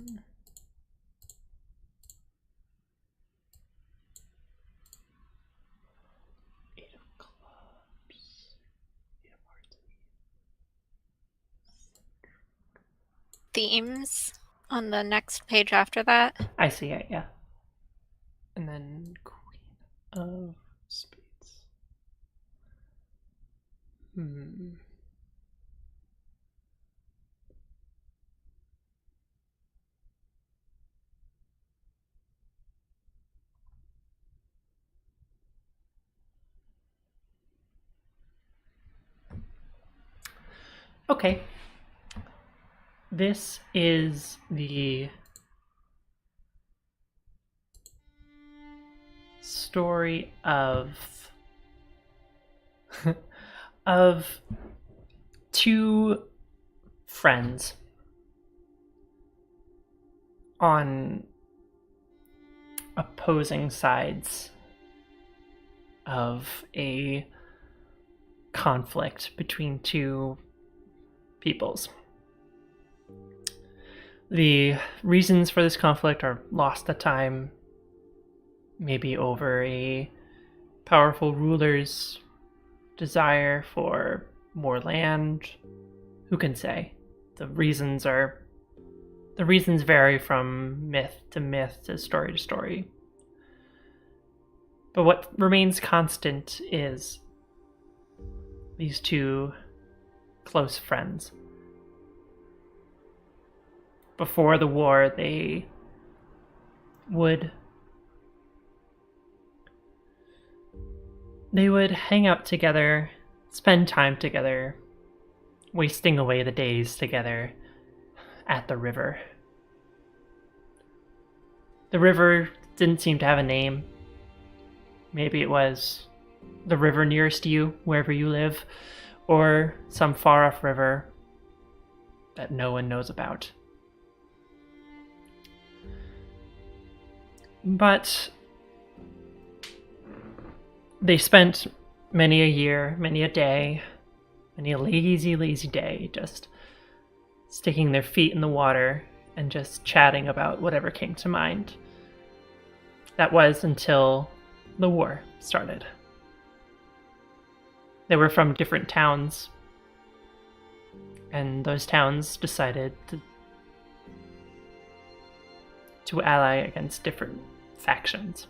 Eight of clubs. Eight of hearts. Themes on the next page after that. I see it, yeah. And then Queen of Spades. Okay. This is the story of two friends on opposing sides of a conflict between two peoples. The reasons for this conflict are lost to time, maybe over a powerful ruler's desire for more land. Who can say? The reasons vary from myth to story to story. But what remains constant is these two close friends. Before the war, they would hang out together, spend time together, wasting away the days together at the river. The river didn't seem to have a name. Maybe it was the river nearest you, wherever you live, or some far-off river that no one knows about. But they spent many a year, many a day, many a lazy, lazy day just sticking their feet in the water and just chatting about whatever came to mind. That was until the war started. They were from different towns, and those towns decided to ally against different factions.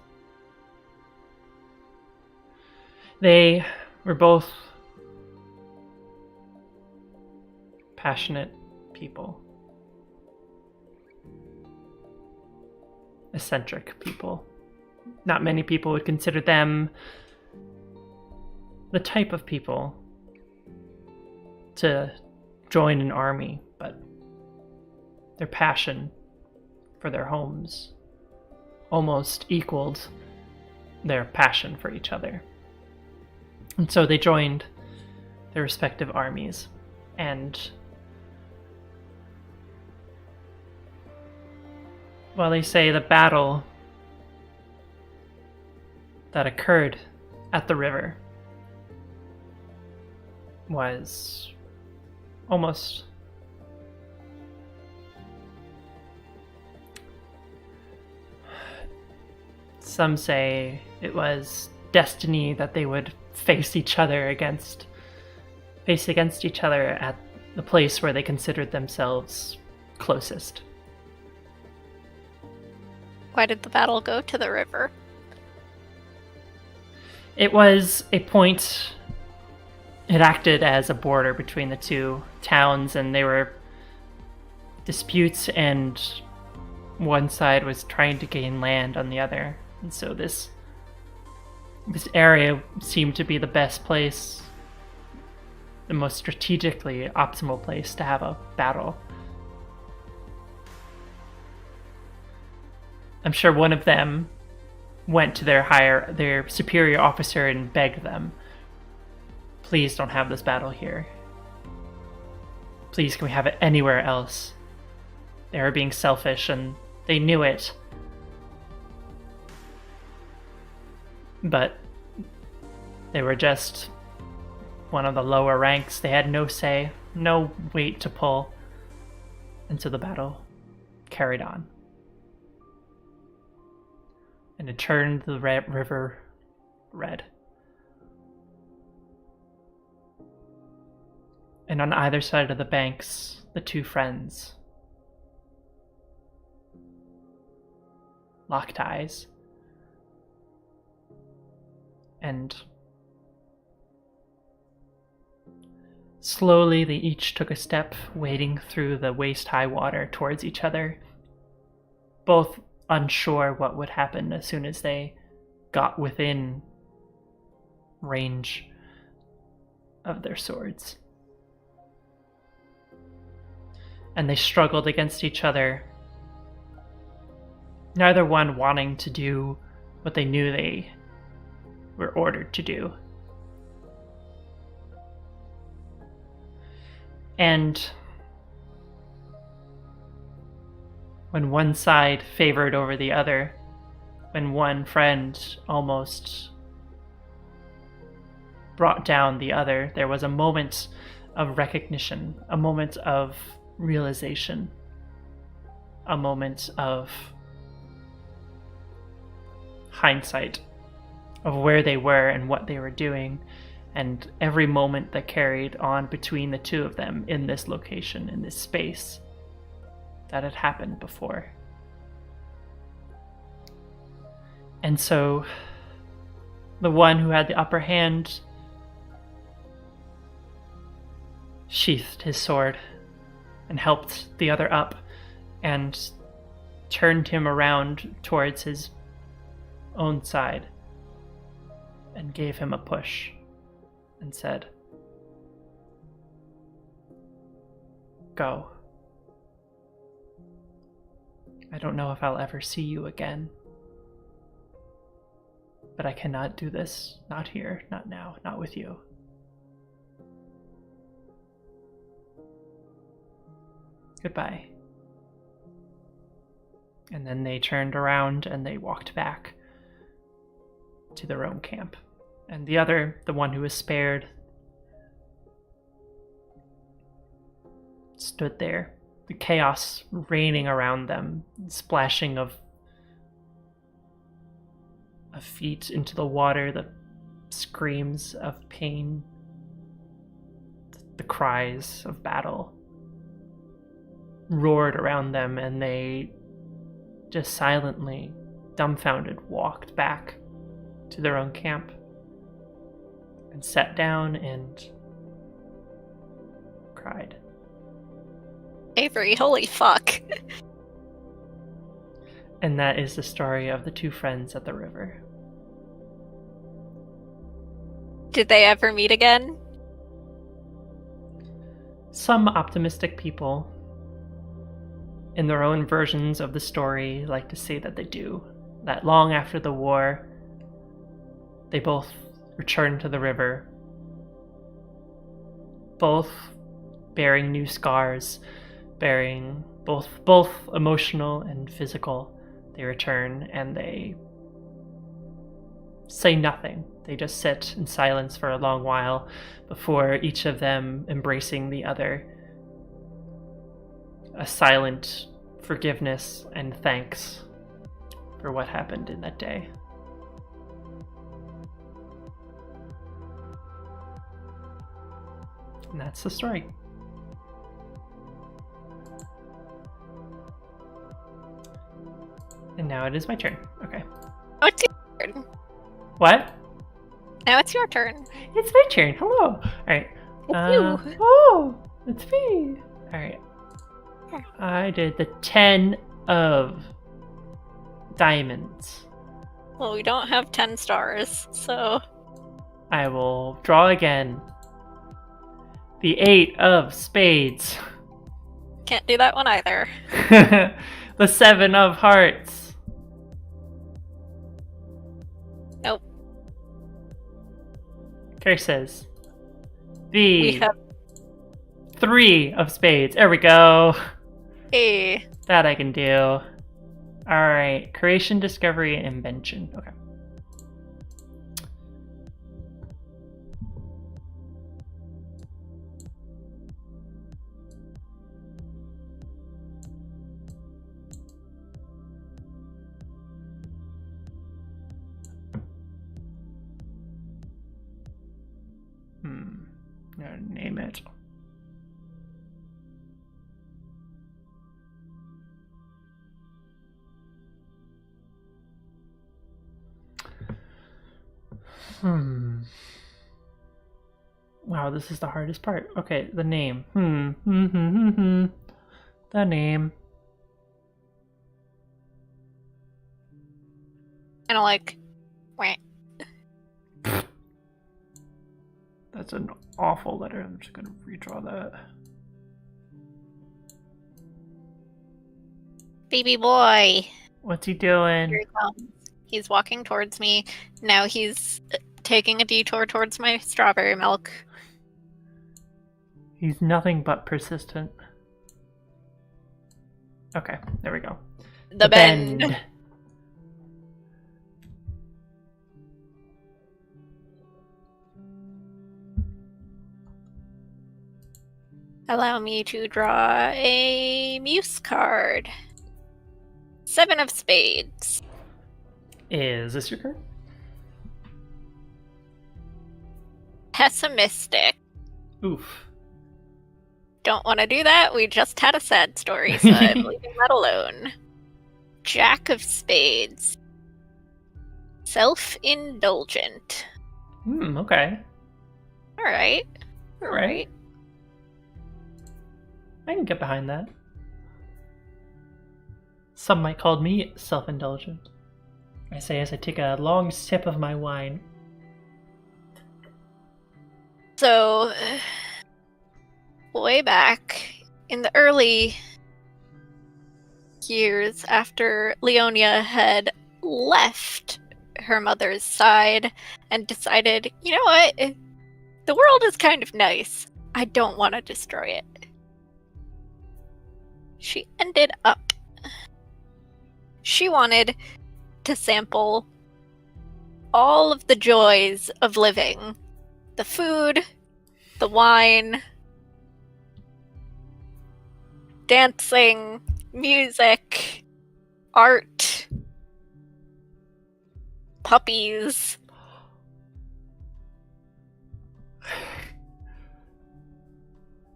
They were both passionate people, eccentric people. Not many people would consider them the type of people to join an army, but their passion for their homes almost equaled their passion for each other. And so they joined their respective armies, and well, they say the battle that occurred at the river was almost some say it was destiny that they would face against each other at the place where they considered themselves closest. Why did the battle go to the river? It was a point. It acted as a border between the two towns, and there were disputes, and one side was trying to gain land on the other. And so this area seemed to be the best place, the most strategically optimal place to have a battle. I'm sure one of them went to their superior officer and begged them, please don't have this battle here. Please, can we have it anywhere else? They were being selfish, and they knew it. But they were just one of the lower ranks. They had no say, no weight to pull. And so the battle carried on. And it turned the river red. And on either side of the banks, the two friends locked eyes. And slowly they each took a step, wading through the waist-high water towards each other, both unsure what would happen as soon as they got within range of their swords. And they struggled against each other, neither one wanting to do what they knew they were ordered to do. And when one side favored over the other, when one friend almost brought down the other, there was a moment of recognition, a moment of realization, a moment of hindsight of where they were and what they were doing, and every moment that carried on between the two of them in this location, in this space that had happened before. And so the one who had the upper hand sheathed his sword and helped the other up and turned him around towards his own side and gave him a push and said, "Go. I don't know if I'll ever see you again, but I cannot do this. Not here, not now, not with you. Goodbye." And then they turned around and they walked back to their own camp. And the other, the one who was spared, stood there, the chaos raining around them, splashing of feet into the water, the screams of pain, the cries of battle roared around them, and they just silently, dumbfounded, walked back to their own camp and sat down and cried. Avery, holy fuck. And that is the story of the two friends at the river. Did they ever meet again? Some optimistic people, in their own versions of the story, like to say that they do. That long after the war, they both returned to the river, both bearing new scars, bearing both emotional and physical. They return and they say nothing. They just sit in silence for a long while before each of them embracing the other. A silent forgiveness and thanks for what happened in that day. And that's the story. And now it is my turn. Okay. Oh, it's your turn. What? Now it's your turn. It's my turn. Hello. All right. It's you. Oh, it's me. All right. I did the 10 of diamonds. Well, we don't have 10 stars, so... I will draw again. The 8 of spades. Can't do that one either. The 7 of hearts. Nope. Curses. We The have 3 of spades. There we go. a... That I can do. Alright. Creation, discovery, invention. Okay. Name it. Wow, this is the hardest part. Okay, the name. The name. Kind of like... Wah. That's an awful letter. I'm just gonna redraw that. Baby boy. What's he doing? Here he comes. He's walking towards me. Now he's taking a detour towards my strawberry milk. He's nothing but persistent. Okay, there we go. The bend. Allow me to draw a muse card. 7 of spades. Is this your card? Pessimistic. Oof. Don't want to do that. We just had a sad story, so I'm leaving that alone. Jack of spades. Self-indulgent. Okay. Alright. Alright. I can get behind that. Some might call me self-indulgent. I say as I take a long sip of my wine. So, way back in the early years after Leonia had left her mother's side and decided, you know what, the world is kind of nice. I don't want to destroy it. She ended up. She wanted to sample all of the joys of living. The food, the wine, dancing, music, art, puppies.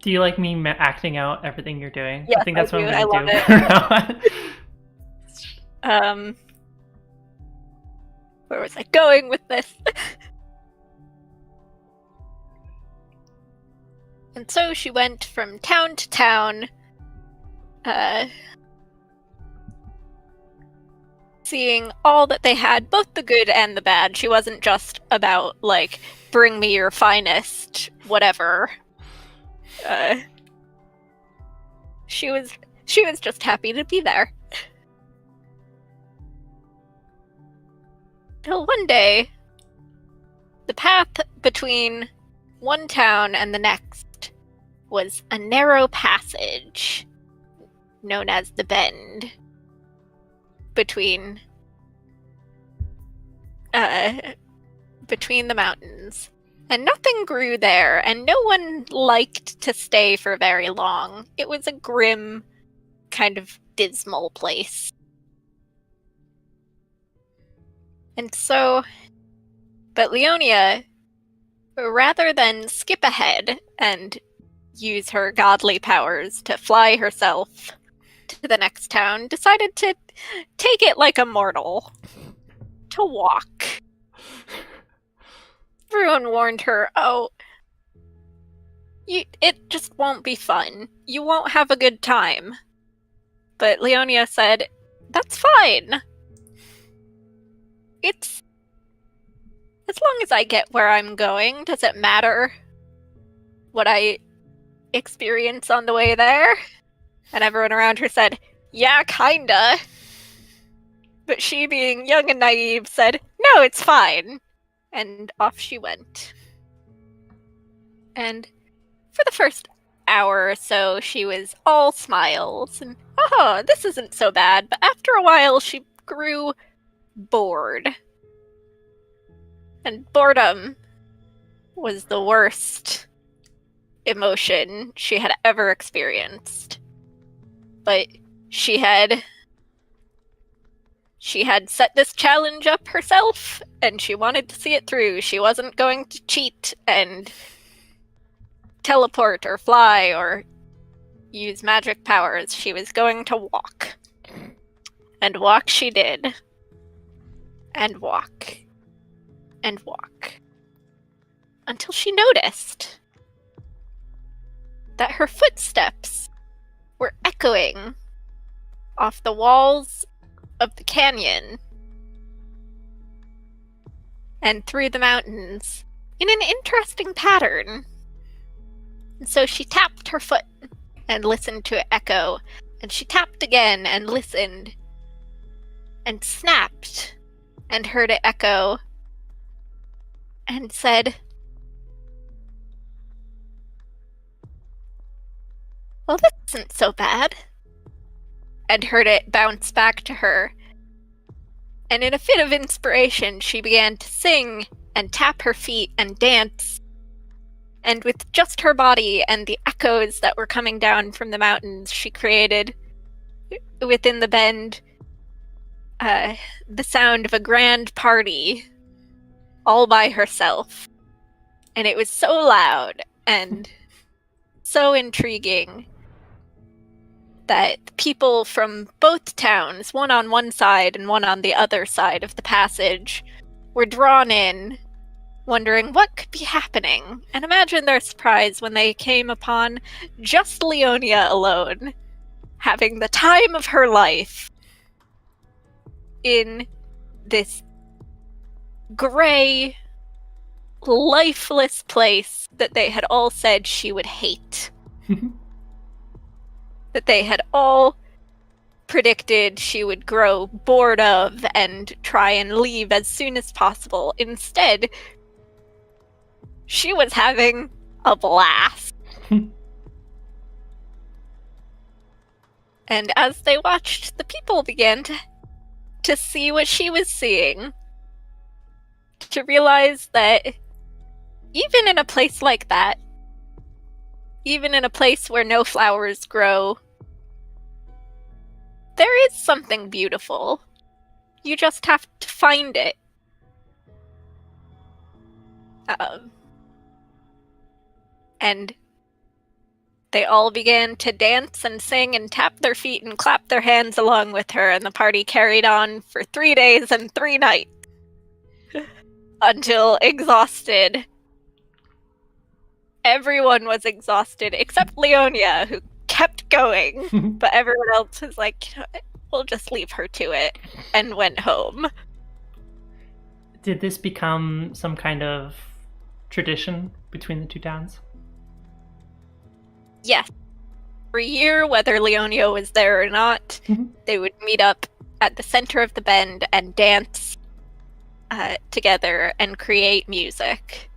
Do you like me acting out everything you're doing? Yes, I think that's what I'm love going to do. Where was I going with this? And so she went from town to town, seeing all that they had, both the good and the bad. She wasn't just about, like, bring me your finest, whatever. She was just happy to be there. Till one day, the path between one town and the next was a narrow passage known as the Bend between the mountains. And nothing grew there, and no one liked to stay for very long. It was a grim, kind of dismal place. And so, but Leonia, rather than skip ahead and use her godly powers to fly herself to the next town, decided to take it like a mortal, to walk. Everyone warned her, it just won't be fun. You won't have a good time. But Leonia said, that's fine. It's... as long as I get where I'm going, does it matter what I experience on the way there? And everyone around her said, yeah, kinda. But she, being young and naive, said, no, it's fine. And off she went. And for the first hour or so, she was all smiles, and, oh, this isn't so bad. But after a while, she grew bored. And boredom was the worst emotion she had ever experienced. But she had set this challenge up herself, and she wanted to see it through. She wasn't going to cheat and teleport or fly or use magic powers. She was going to walk. And walk she did. And walk. And walk. Until she noticed that her footsteps were echoing off the walls of the canyon and through the mountains in an interesting pattern. And so she tapped her foot and listened to it echo, and she tapped again and listened and snapped and heard it echo and said, well, this isn't so bad. And heard it bounce back to her. And in a fit of inspiration, she began to sing and tap her feet and dance. And with just her body and the echoes that were coming down from the mountains, she created, within the Bend, the sound of a grand party all by herself. And it was so loud and so intriguing that people from both towns, one on one side and one on the other side of the passage, were drawn in, wondering what could be happening. And imagine their surprise when they came upon just Leonia alone, having the time of her life in this gray, lifeless place that they had all said she would hate. That they had all predicted she would grow bored of and try and leave as soon as possible. Instead, she was having a blast. And as they watched, the people began to see what she was seeing. To realize that even in a place like that, even in a place where no flowers grow, there is something beautiful. You just have to find it. And they all began to dance and sing and tap their feet and clap their hands along with her, and the party carried on for 3 days and 3 nights. Until exhausted. Everyone was exhausted except Leonia, who kept going. But everyone else was like, we'll just leave her to it, and went home. Did this become some kind of tradition between the two towns? Yes. Every year, whether Leonia was there or not, they would meet up at the center of the bend and dance together and create music.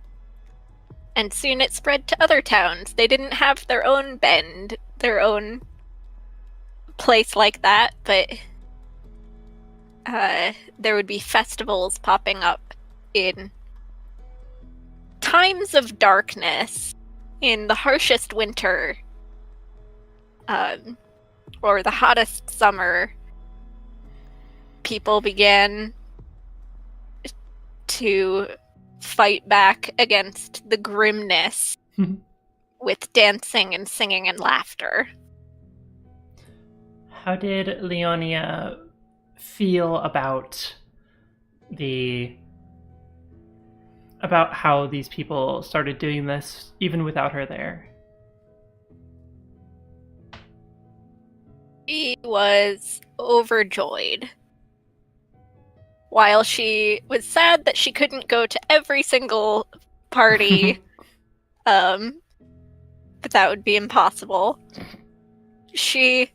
And soon it spread to other towns. They didn't have their own bend, their own place like that, but there would be festivals popping up in times of darkness, in the harshest winter, or the hottest summer. People began to fight back against the grimness with dancing and singing and laughter. How did Leonia feel about how these people started doing this even without her there? She was overjoyed. While she was sad that she couldn't go to every single party, but that would be impossible, she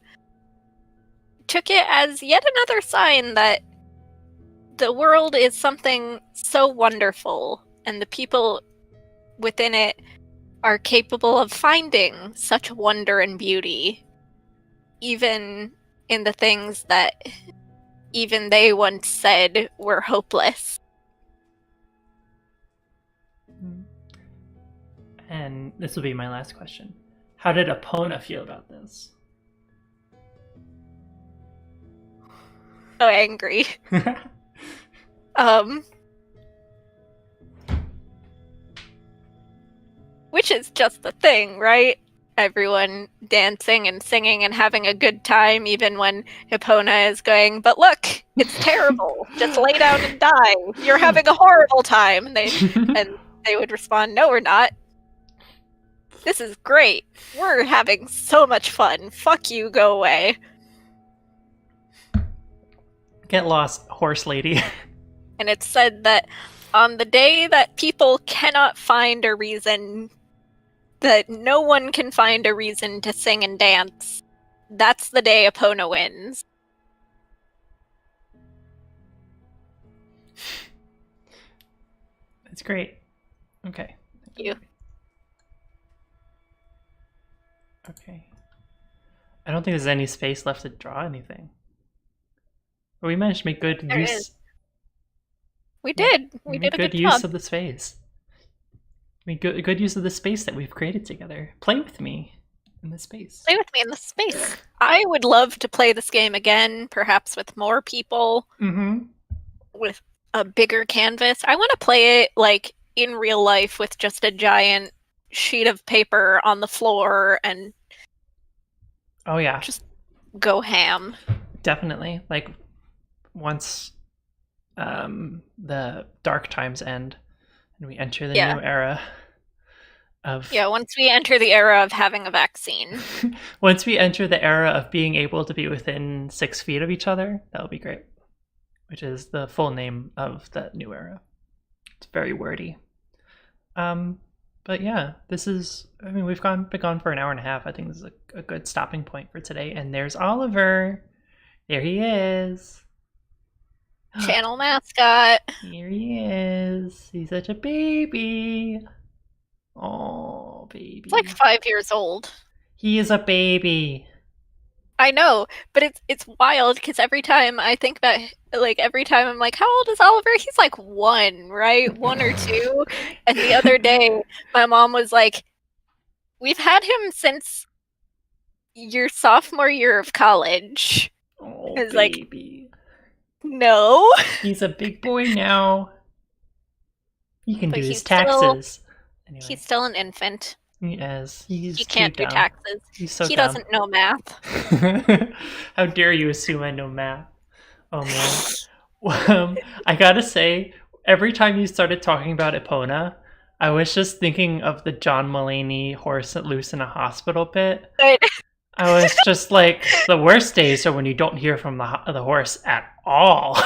took it as yet another sign that the world is something so wonderful, and the people within it are capable of finding such wonder and beauty, even in the things that even they once said were hopeless. And this will be my last question. How did Epona feel about this? So angry. Which is just the thing, right? Everyone dancing and singing and having a good time, even when Epona is going, but look, it's terrible. Just lay down and die. You're having a horrible time. And they would respond, no, we're not. This is great. We're having so much fun. Fuck you, go away. Get lost, horse lady. And it's said that on the day that people cannot find a reason, that no one can find a reason to sing and dance, that's the day Epona wins. That's great. Okay. Thank you. Okay. I don't think there's any space left to draw anything. But we managed to make good use. Is. We did. We did a good use job of the space. We made good use of the space that we've created together. Play with me in the space. Play with me in the space. I would love to play this game again, perhaps with more people, with a bigger canvas. I want to play it like in real life with just a giant sheet of paper on the floor and just go ham. Definitely. Like once the dark times end and we enter the new era of... Yeah, once we enter the era of having a vaccine. Once we enter the era of being able to be within 6 feet of each other, that'll be great. Which is the full name of the new era. It's very wordy. But yeah, this is... I mean, we've been gone for an hour and a half. I think this is a good stopping point for today. And there's Oliver. There he is. Channel mascot. Here he is. He's such a baby. Oh, baby. He's like 5 years old. He is a baby. I know, but it's wild because every time I think about, like, every time I'm like, how old is Oliver? He's like 1, right? 1 or 2. And the other day, my mom was like, we've had him since your sophomore year of college. Oh, baby. Like, no. He's a big boy now. He can do his taxes. Anyway. He's still an infant. He is. He can't do taxes. He's so he dumb. Doesn't know math. How dare you assume I know math? Oh man. I gotta say, every time you started talking about Epona, I was just thinking of the John Mulaney horse loose in a hospital bit. Right. I was just like, the worst days are when you don't hear from the horse at all.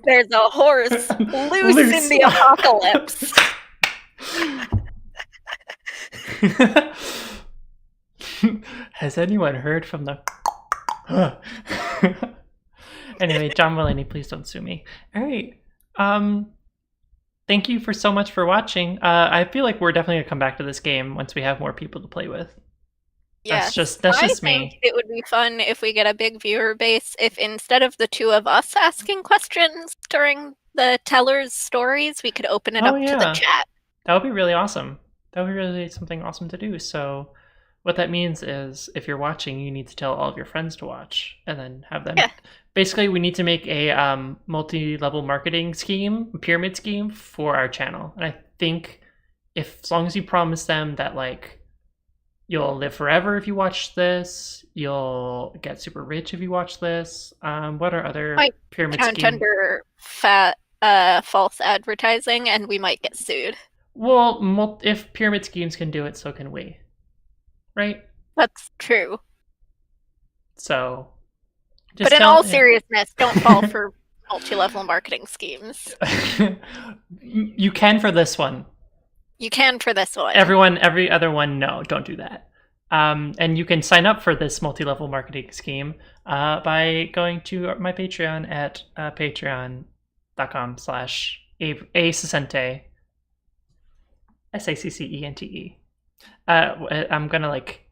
There's a horse loose in the apocalypse. Has anyone heard from the... Anyway, John Mulaney, please don't sue me. All right. Thank you for so much for watching. I feel like we're definitely gonna come back to this game once we have more people to play with. Yes. That's I just think me. it would be fun if we get a big viewer base, if instead of the two of us asking questions during the teller's stories, we could open it Oh up to the yeah, chat. that would be really awesome. That would be really something awesome to do. So what that means is if you're watching, you need to tell all of your friends to watch and then have them. Yeah. Basically, we need to make a multi-level marketing scheme, pyramid scheme for our channel. And I think if as long as you promise them that like you'll live forever if you watch this, you'll get super rich if you watch this. What are other Might pyramid count scheme? under false advertising, and we might get sued. Well, if pyramid schemes can do it, so can we, right? That's true. So, just But in tell. all seriousness, don't fall for multi-level marketing schemes. You can for this one. You can for this one. Every other one, no, don't do that. And you can sign up for this multi-level marketing scheme by going to my Patreon at patreon.com/asacente. SACCENTE. I'm gonna like,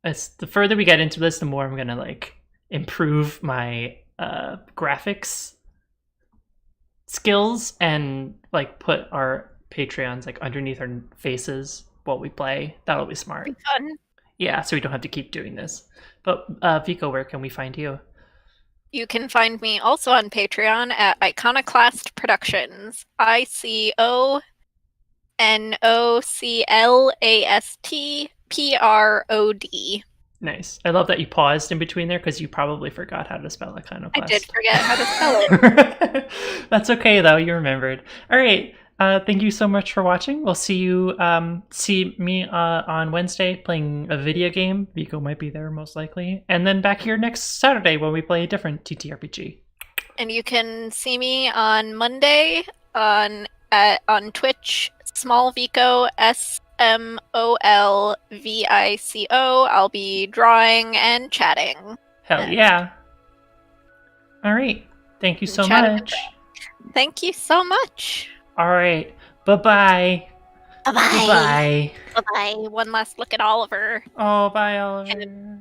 as the further we get into this, the more I'm gonna like improve my graphics skills and like put our Patreons like underneath our faces while we play. That'll be smart. Be fun. Yeah, so we don't have to keep doing this. But Vico, where can we find you? You can find me also on Patreon at Iconoclast Productions. ICONOCLASTPROD. Nice. I love that you paused in between there because you probably forgot how to spell I did iconoclast. forget how to spell it. That's okay though. You remembered. All right. Thank you so much for watching. We'll see you. See me on Wednesday playing a video game. Vico might be there most likely, and then back here next Saturday when we play a different TTRPG. And you can see me on Monday on Twitch, SmallVico, SMOLVICO. I'll be drawing and chatting. Hell yeah! All right. Thank you so much. Thank you so much. All right. Bye-bye. Bye-bye. Bye. Bye-bye. One last look at Oliver. Oh, bye, Oliver.